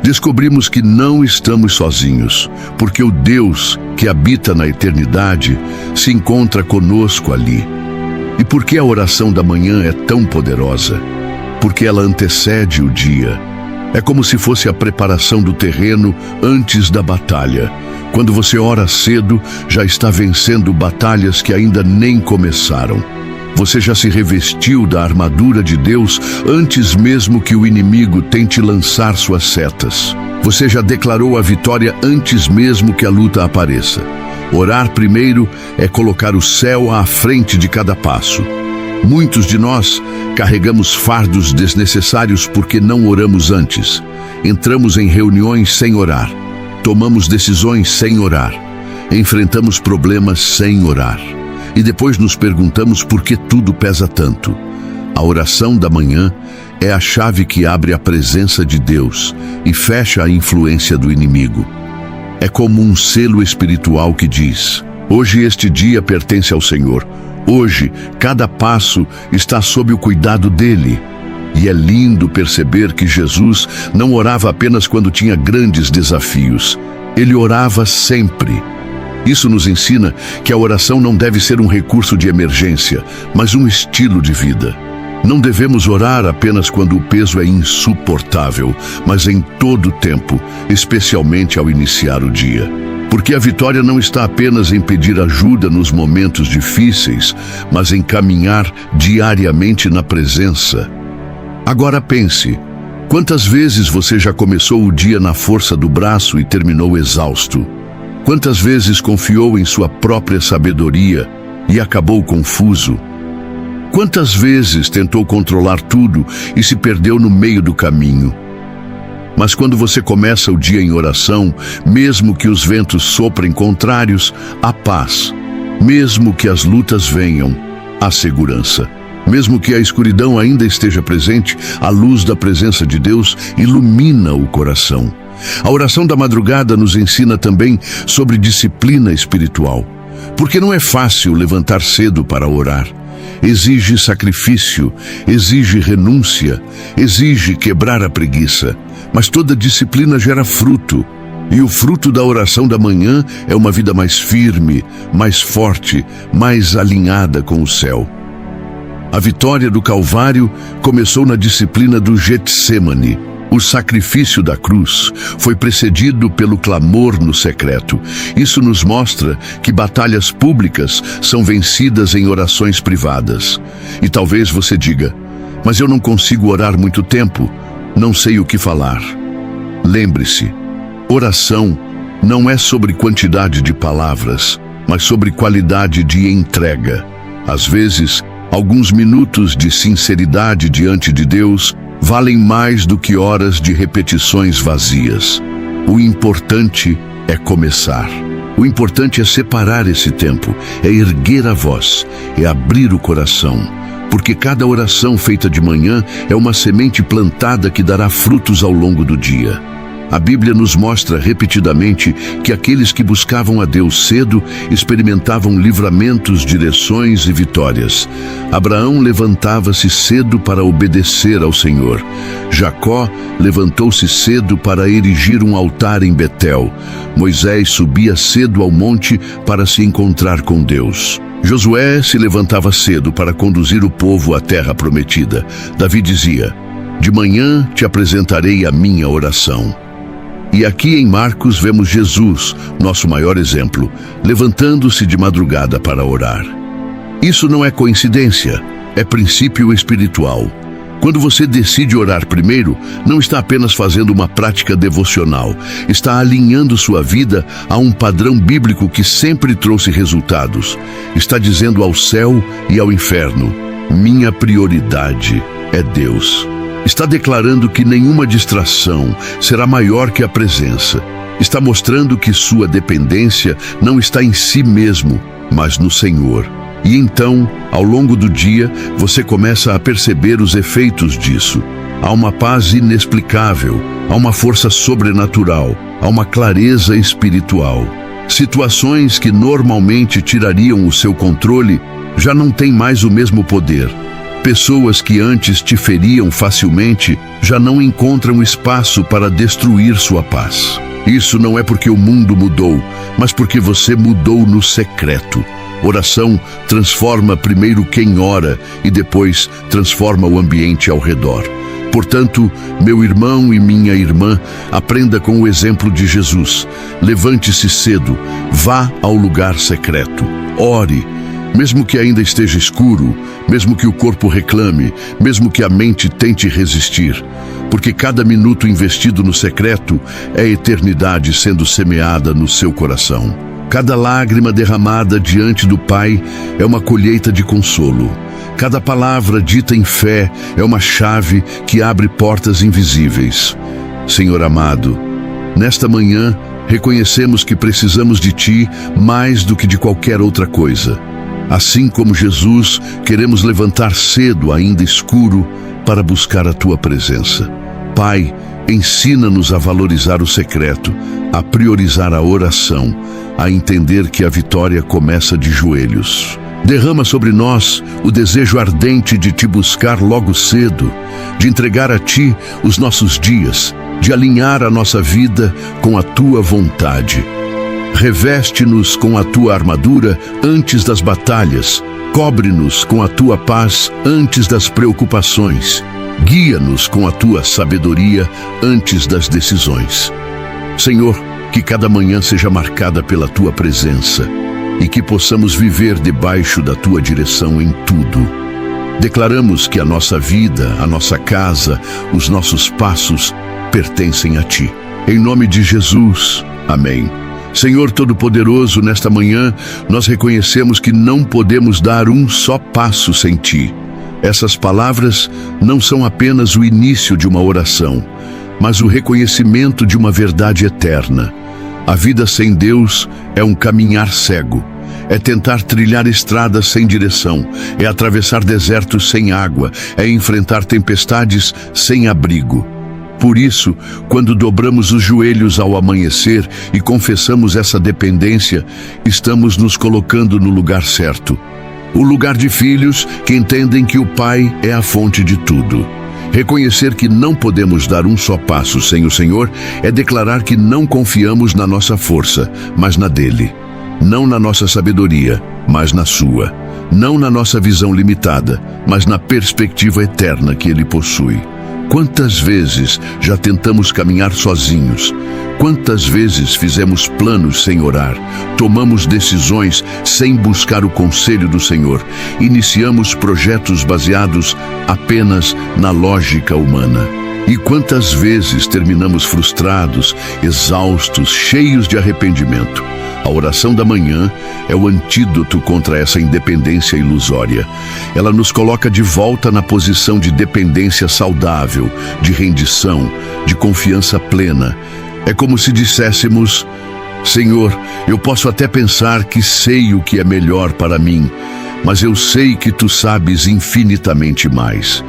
descobrimos que não estamos sozinhos, porque o Deus que habita na eternidade se encontra conosco ali. E por que a oração da manhã é tão poderosa? Porque ela antecede o dia. É como se fosse a preparação do terreno antes da batalha. Quando você ora cedo, já está vencendo batalhas que ainda nem começaram. Você já se revestiu da armadura de Deus antes mesmo que o inimigo tente lançar suas setas. Você já declarou a vitória antes mesmo que a luta apareça. Orar primeiro é colocar o céu à frente de cada passo. Muitos de nós carregamos fardos desnecessários porque não oramos antes. Entramos em reuniões sem orar. Tomamos decisões sem orar. Enfrentamos problemas sem orar. E depois nos perguntamos por que tudo pesa tanto. A oração da manhã é a chave que abre a presença de Deus e fecha a influência do inimigo. É como um selo espiritual que diz: hoje este dia pertence ao Senhor. Hoje, cada passo está sob o cuidado dele. E é lindo perceber que Jesus não orava apenas quando tinha grandes desafios. Ele orava sempre. Isso nos ensina que a oração não deve ser um recurso de emergência, mas um estilo de vida. Não devemos orar apenas quando o peso é insuportável, mas em todo o tempo, especialmente ao iniciar o dia. Porque a vitória não está apenas em pedir ajuda nos momentos difíceis, mas em caminhar diariamente na presença. Agora pense, quantas vezes você já começou o dia na força do braço e terminou exausto? Quantas vezes confiou em sua própria sabedoria e acabou confuso? Quantas vezes tentou controlar tudo e se perdeu no meio do caminho? Mas quando você começa o dia em oração, mesmo que os ventos soprem contrários, há paz. Mesmo que as lutas venham, há segurança. Mesmo que a escuridão ainda esteja presente, a luz da presença de Deus ilumina o coração. A oração da madrugada nos ensina também sobre disciplina espiritual. Porque não é fácil levantar cedo para orar. Exige sacrifício, exige renúncia, exige quebrar a preguiça. Mas toda disciplina gera fruto. E o fruto da oração da manhã é uma vida mais firme, mais forte, mais alinhada com o céu. A vitória do Calvário começou na disciplina do Getsêmani. O sacrifício da cruz foi precedido pelo clamor no secreto. Isso nos mostra que batalhas públicas são vencidas em orações privadas. E talvez você diga: mas eu não consigo orar muito tempo, não sei o que falar. Lembre-se, oração não é sobre quantidade de palavras, mas sobre qualidade de entrega. Às vezes, alguns minutos de sinceridade diante de Deus valem mais do que horas de repetições vazias. O importante é começar. O importante é separar esse tempo, é erguer a voz, é abrir o coração, porque cada oração feita de manhã é uma semente plantada que dará frutos ao longo do dia. A Bíblia nos mostra repetidamente que aqueles que buscavam a Deus cedo experimentavam livramentos, direções e vitórias. Abraão levantava-se cedo para obedecer ao Senhor. Jacó levantou-se cedo para erigir um altar em Betel. Moisés subia cedo ao monte para se encontrar com Deus. Josué se levantava cedo para conduzir o povo à terra prometida. Davi dizia: "De manhã te apresentarei a minha oração." E aqui em Marcos vemos Jesus, nosso maior exemplo, levantando-se de madrugada para orar. Isso não é coincidência, é princípio espiritual. Quando você decide orar primeiro, não está apenas fazendo uma prática devocional, está alinhando sua vida a um padrão bíblico que sempre trouxe resultados. Está dizendo ao céu e ao inferno: minha prioridade é Deus. Está declarando que nenhuma distração será maior que a presença. Está mostrando que sua dependência não está em si mesmo, mas no Senhor. E então, ao longo do dia, você começa a perceber os efeitos disso. Há uma paz inexplicável, há uma força sobrenatural, há uma clareza espiritual. Situações que normalmente tirariam o seu controle já não têm mais o mesmo poder. Pessoas que antes te feriam facilmente já não encontram espaço para destruir sua paz. Isso não é porque o mundo mudou, mas porque você mudou no secreto. Oração transforma primeiro quem ora e depois transforma o ambiente ao redor. Portanto, meu irmão e minha irmã, aprenda com o exemplo de Jesus. Levante-se cedo, vá ao lugar secreto, ore. Mesmo que ainda esteja escuro, mesmo que o corpo reclame, mesmo que a mente tente resistir, porque cada minuto investido no secreto é eternidade sendo semeada no seu coração. Cada lágrima derramada diante do Pai é uma colheita de consolo. Cada palavra dita em fé é uma chave que abre portas invisíveis. Senhor amado, nesta manhã reconhecemos que precisamos de Ti mais do que de qualquer outra coisa. Assim como Jesus, queremos levantar cedo, ainda escuro, para buscar a Tua presença. Pai, ensina-nos a valorizar o secreto, a priorizar a oração, a entender que a vitória começa de joelhos. Derrama sobre nós o desejo ardente de Te buscar logo cedo, de entregar a Ti os nossos dias, de alinhar a nossa vida com a Tua vontade. Reveste-nos com a Tua armadura antes das batalhas, cobre-nos com a Tua paz antes das preocupações, guia-nos com a Tua sabedoria antes das decisões. Senhor, que cada manhã seja marcada pela Tua presença e que possamos viver debaixo da Tua direção em tudo. Declaramos que a nossa vida, a nossa casa, os nossos passos pertencem a Ti. Em nome de Jesus, amém. Senhor Todo-Poderoso, nesta manhã, nós reconhecemos que não podemos dar um só passo sem Ti. Essas palavras não são apenas o início de uma oração, mas o reconhecimento de uma verdade eterna. A vida sem Deus é um caminhar cego, é tentar trilhar estradas sem direção, é atravessar desertos sem água, é enfrentar tempestades sem abrigo. Por isso, quando dobramos os joelhos ao amanhecer e confessamos essa dependência, estamos nos colocando no lugar certo. O lugar de filhos que entendem que o Pai é a fonte de tudo. Reconhecer que não podemos dar um só passo sem o Senhor é declarar que não confiamos na nossa força, mas na dele. Não na nossa sabedoria, mas na sua. Não na nossa visão limitada, mas na perspectiva eterna que ele possui. Quantas vezes já tentamos caminhar sozinhos? Quantas vezes fizemos planos sem orar? Tomamos decisões sem buscar o conselho do Senhor? Iniciamos projetos baseados apenas na lógica humana? E quantas vezes terminamos frustrados, exaustos, cheios de arrependimento? A oração da manhã é o antídoto contra essa independência ilusória. Ela nos coloca de volta na posição de dependência saudável, de rendição, de confiança plena. É como se disséssemos: Senhor, eu posso até pensar que sei o que é melhor para mim, mas eu sei que Tu sabes infinitamente mais.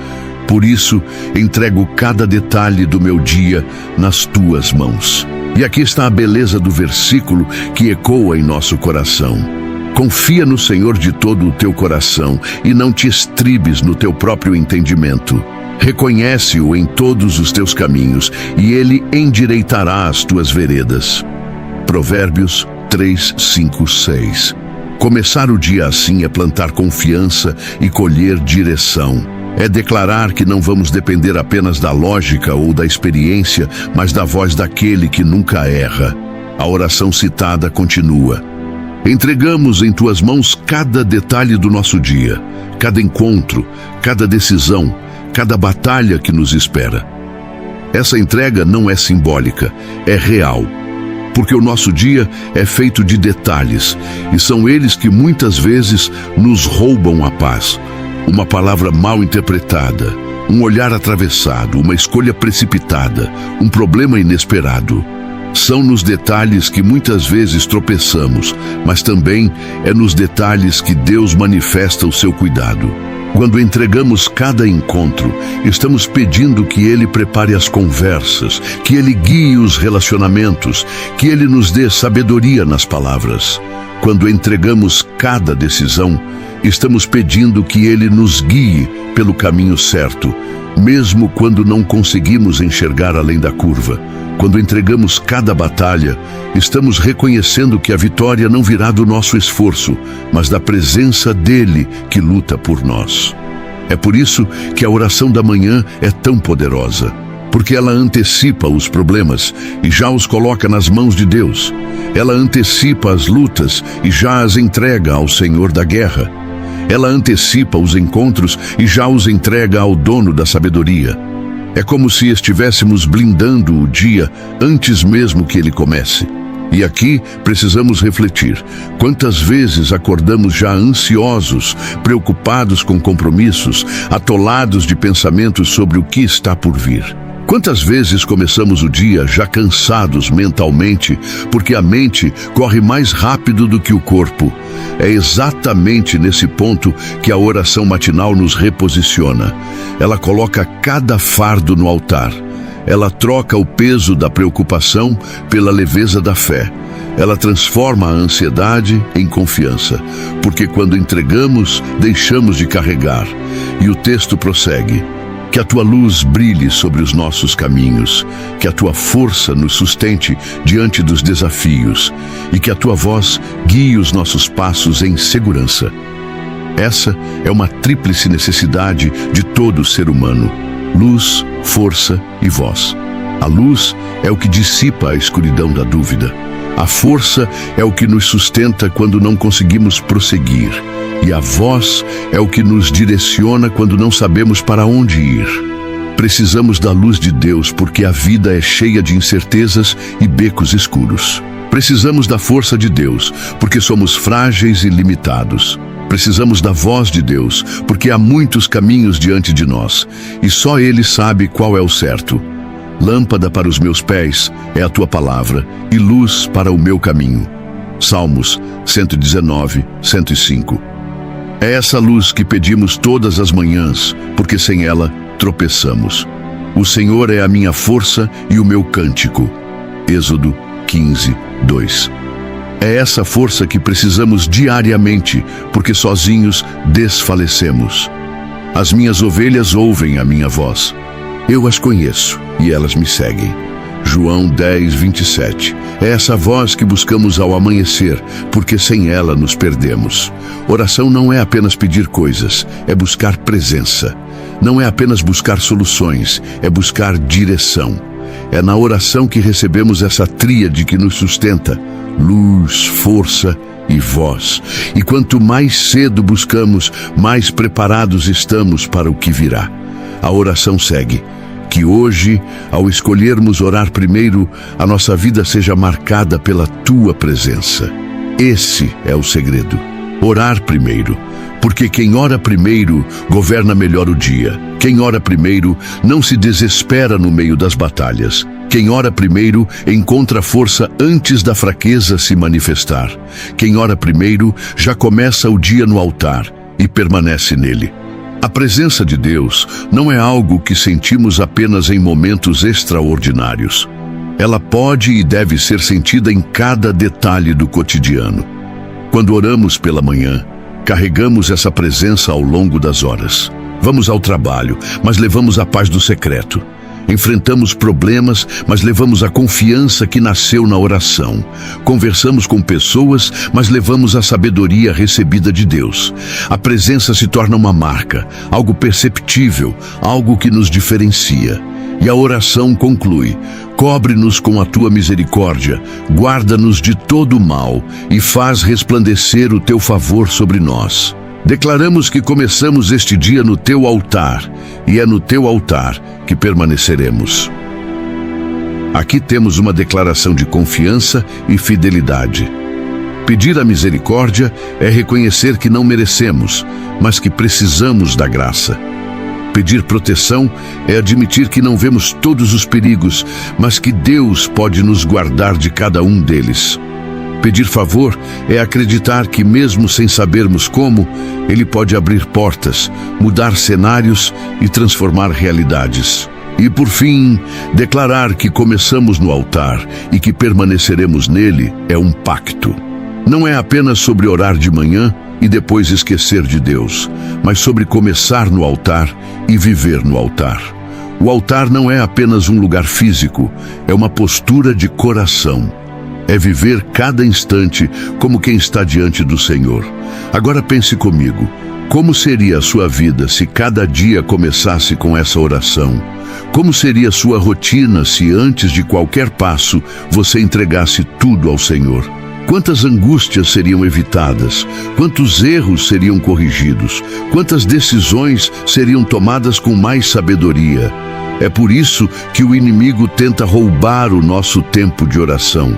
Por isso, entrego cada detalhe do meu dia nas Tuas mãos. E aqui está a beleza do versículo que ecoa em nosso coração. Confia no Senhor de todo o teu coração e não te estribes no teu próprio entendimento. Reconhece-o em todos os teus caminhos e Ele endireitará as tuas veredas. Provérbios 3, 5, 6. Começar o dia assim é plantar confiança e colher direção. É declarar que não vamos depender apenas da lógica ou da experiência, mas da voz daquele que nunca erra. A oração citada continua. Entregamos em Tuas mãos cada detalhe do nosso dia, cada encontro, cada decisão, cada batalha que nos espera. Essa entrega não é simbólica, é real. Porque o nosso dia é feito de detalhes, e são eles que muitas vezes nos roubam a paz. Uma palavra mal interpretada, um olhar atravessado, uma escolha precipitada, um problema inesperado. São nos detalhes que muitas vezes tropeçamos, mas também é nos detalhes que Deus manifesta o seu cuidado. Quando entregamos cada encontro, estamos pedindo que Ele prepare as conversas, que Ele guie os relacionamentos, que Ele nos dê sabedoria nas palavras. Quando entregamos cada decisão, estamos pedindo que Ele nos guie pelo caminho certo, mesmo quando não conseguimos enxergar além da curva. Quando entregamos cada batalha, estamos reconhecendo que a vitória não virá do nosso esforço, mas da presença dEle que luta por nós. É por isso que a oração da manhã é tão poderosa, porque ela antecipa os problemas e já os coloca nas mãos de Deus. Ela antecipa as lutas e já as entrega ao Senhor da guerra. Ela antecipa os encontros e já os entrega ao dono da sabedoria. É como se estivéssemos blindando o dia antes mesmo que ele comece. E aqui precisamos refletir. Quantas vezes acordamos já ansiosos, preocupados com compromissos, atolados de pensamentos sobre o que está por vir? Quantas vezes começamos o dia já cansados mentalmente, porque a mente corre mais rápido do que o corpo? É exatamente nesse ponto que a oração matinal nos reposiciona. Ela coloca cada fardo no altar. Ela troca o peso da preocupação pela leveza da fé. Ela transforma a ansiedade em confiança, porque quando entregamos, deixamos de carregar. E o texto prossegue. Que a Tua luz brilhe sobre os nossos caminhos, que a Tua força nos sustente diante dos desafios e que a Tua voz guie os nossos passos em segurança. Essa é uma tríplice necessidade de todo ser humano: luz, força e voz. A luz é o que dissipa a escuridão da dúvida. A força é o que nos sustenta quando não conseguimos prosseguir. E a voz é o que nos direciona quando não sabemos para onde ir. Precisamos da luz de Deus porque a vida é cheia de incertezas e becos escuros. Precisamos da força de Deus porque somos frágeis e limitados. Precisamos da voz de Deus porque há muitos caminhos diante de nós e só Ele sabe qual é o certo. Lâmpada para os meus pés é a Tua palavra e luz para o meu caminho. Salmos 119, 105. É essa luz que pedimos todas as manhãs, porque sem ela tropeçamos. O Senhor é a minha força e o meu cântico. Êxodo 15, 2. É essa força que precisamos diariamente, porque sozinhos desfalecemos. As minhas ovelhas ouvem a minha voz. Eu as conheço e elas me seguem. João 10, 27. É essa voz que buscamos ao amanhecer, porque sem ela nos perdemos. Oração não é apenas pedir coisas, é buscar presença. Não é apenas buscar soluções, é buscar direção. É na oração que recebemos essa tríade que nos sustenta: luz, força e voz. E quanto mais cedo buscamos, mais preparados estamos para o que virá. A oração segue. Que hoje, ao escolhermos orar primeiro, a nossa vida seja marcada pela Tua presença. Esse é o segredo. Orar primeiro, Porque quem ora primeiro governa melhor o dia. Quem ora primeiro não se desespera no meio das batalhas. Quem ora primeiro encontra força antes da fraqueza se manifestar. Quem ora primeiro já começa o dia no altar e permanece nele. A presença de Deus não é algo que sentimos apenas em momentos extraordinários. Ela pode e deve ser sentida em cada detalhe do cotidiano. Quando oramos pela manhã, carregamos essa presença ao longo das horas. Vamos ao trabalho, mas levamos a paz do secreto. Enfrentamos problemas, mas levamos a confiança que nasceu na oração. Conversamos com pessoas, mas levamos a sabedoria recebida de Deus. A presença se torna uma marca, algo perceptível, algo que nos diferencia. E a oração conclui: cobre-nos com a tua misericórdia, guarda-nos de todo o mal e faz resplandecer o teu favor sobre nós. Declaramos que começamos este dia no teu altar, e é no teu altar que permaneceremos. Aqui temos uma declaração de confiança e fidelidade. Pedir a misericórdia é reconhecer que não merecemos, mas que precisamos da graça. Pedir proteção é admitir que não vemos todos os perigos, mas que Deus pode nos guardar de cada um deles. Pedir favor é acreditar que, mesmo sem sabermos como, Ele pode abrir portas, mudar cenários e transformar realidades. E, por fim, declarar que começamos no altar e que permaneceremos nele é um pacto. Não é apenas sobre orar de manhã e depois esquecer de Deus, mas sobre começar no altar e viver no altar. O altar não é apenas um lugar físico, é uma postura de coração. É viver cada instante como quem está diante do Senhor. Agora pense comigo, como seria a sua vida se cada dia começasse com essa oração? Como seria a sua rotina se antes de qualquer passo você entregasse tudo ao Senhor? Quantas angústias seriam evitadas? Quantos erros seriam corrigidos? Quantas decisões seriam tomadas com mais sabedoria? É por isso que o inimigo tenta roubar o nosso tempo de oração.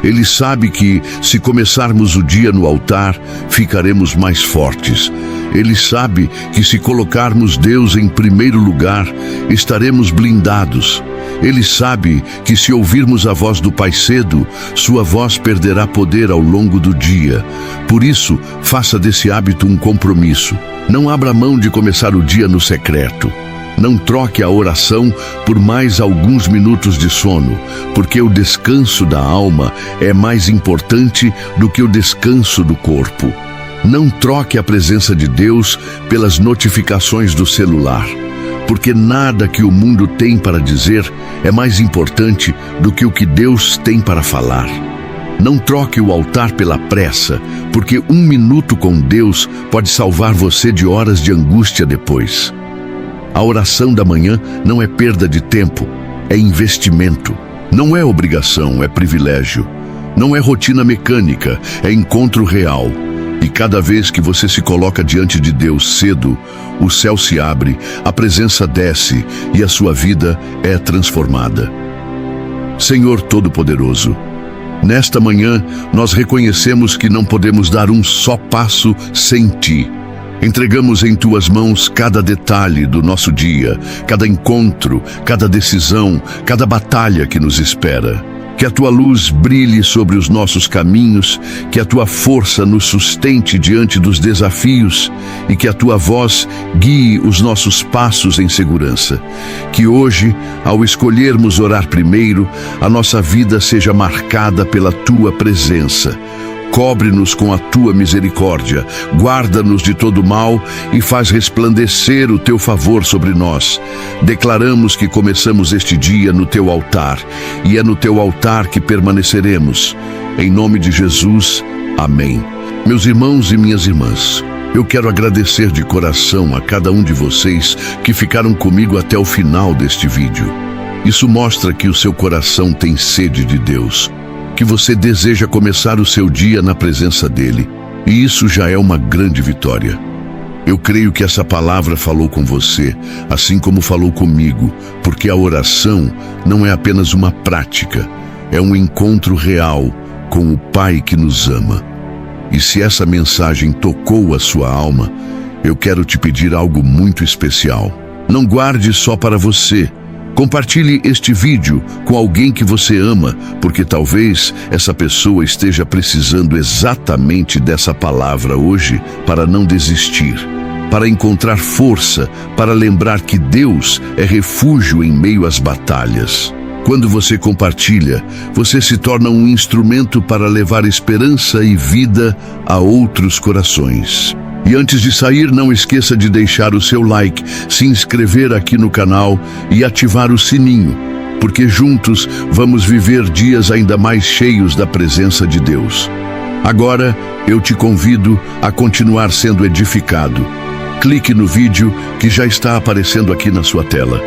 Ele sabe que, se começarmos o dia no altar, ficaremos mais fortes. Ele sabe que, se colocarmos Deus em primeiro lugar, estaremos blindados. Ele sabe que, se ouvirmos a voz do Pai cedo, sua voz perderá poder ao longo do dia. Por isso, faça desse hábito um compromisso. Não abra mão de começar o dia no secreto. Não troque a oração por mais alguns minutos de sono, porque o descanso da alma é mais importante do que o descanso do corpo. Não troque a presença de Deus pelas notificações do celular, porque nada que o mundo tem para dizer é mais importante do que o que Deus tem para falar. Não troque o altar pela pressa, porque um minuto com Deus pode salvar você de horas de angústia depois. A oração da manhã não é perda de tempo, é investimento. Não é obrigação, é privilégio. Não é rotina mecânica, é encontro real. E cada vez que você se coloca diante de Deus cedo, o céu se abre, a presença desce e a sua vida é transformada. Senhor Todo-Poderoso, nesta manhã nós reconhecemos que não podemos dar um só passo sem Ti. Entregamos em Tuas mãos cada detalhe do nosso dia, cada encontro, cada decisão, cada batalha que nos espera. Que a Tua luz brilhe sobre os nossos caminhos, que a Tua força nos sustente diante dos desafios e que a Tua voz guie os nossos passos em segurança. Que hoje, ao escolhermos orar primeiro, a nossa vida seja marcada pela Tua presença. Cobre-nos com a Tua misericórdia, guarda-nos de todo mal e faz resplandecer o Teu favor sobre nós. Declaramos que começamos este dia no Teu altar, e é no Teu altar que permaneceremos. Em nome de Jesus, amém. Meus irmãos e minhas irmãs, eu quero agradecer de coração a cada um de vocês que ficaram comigo até o final deste vídeo. Isso mostra que o seu coração tem sede de Deus, que você deseja começar o seu dia na presença dele, e isso já é uma grande vitória. Eu creio que essa palavra falou com você, assim como falou comigo, porque a oração não é apenas uma prática, é um encontro real com o Pai que nos ama. E se essa mensagem tocou a sua alma, eu quero te pedir algo muito especial. Não guarde só para você. Compartilhe este vídeo com alguém que você ama, porque talvez essa pessoa esteja precisando exatamente dessa palavra hoje para não desistir, para encontrar força, para lembrar que Deus é refúgio em meio às batalhas. Quando você compartilha, você se torna um instrumento para levar esperança e vida a outros corações. E antes de sair, não esqueça de deixar o seu like, se inscrever aqui no canal e ativar o sininho, porque juntos vamos viver dias ainda mais cheios da presença de Deus. Agora, eu te convido a continuar sendo edificado. Clique no vídeo que já está aparecendo aqui na sua tela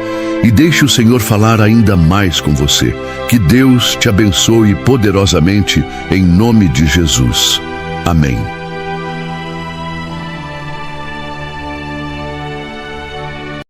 e deixe o Senhor falar ainda mais com você. Que Deus te abençoe poderosamente em nome de Jesus. Amém.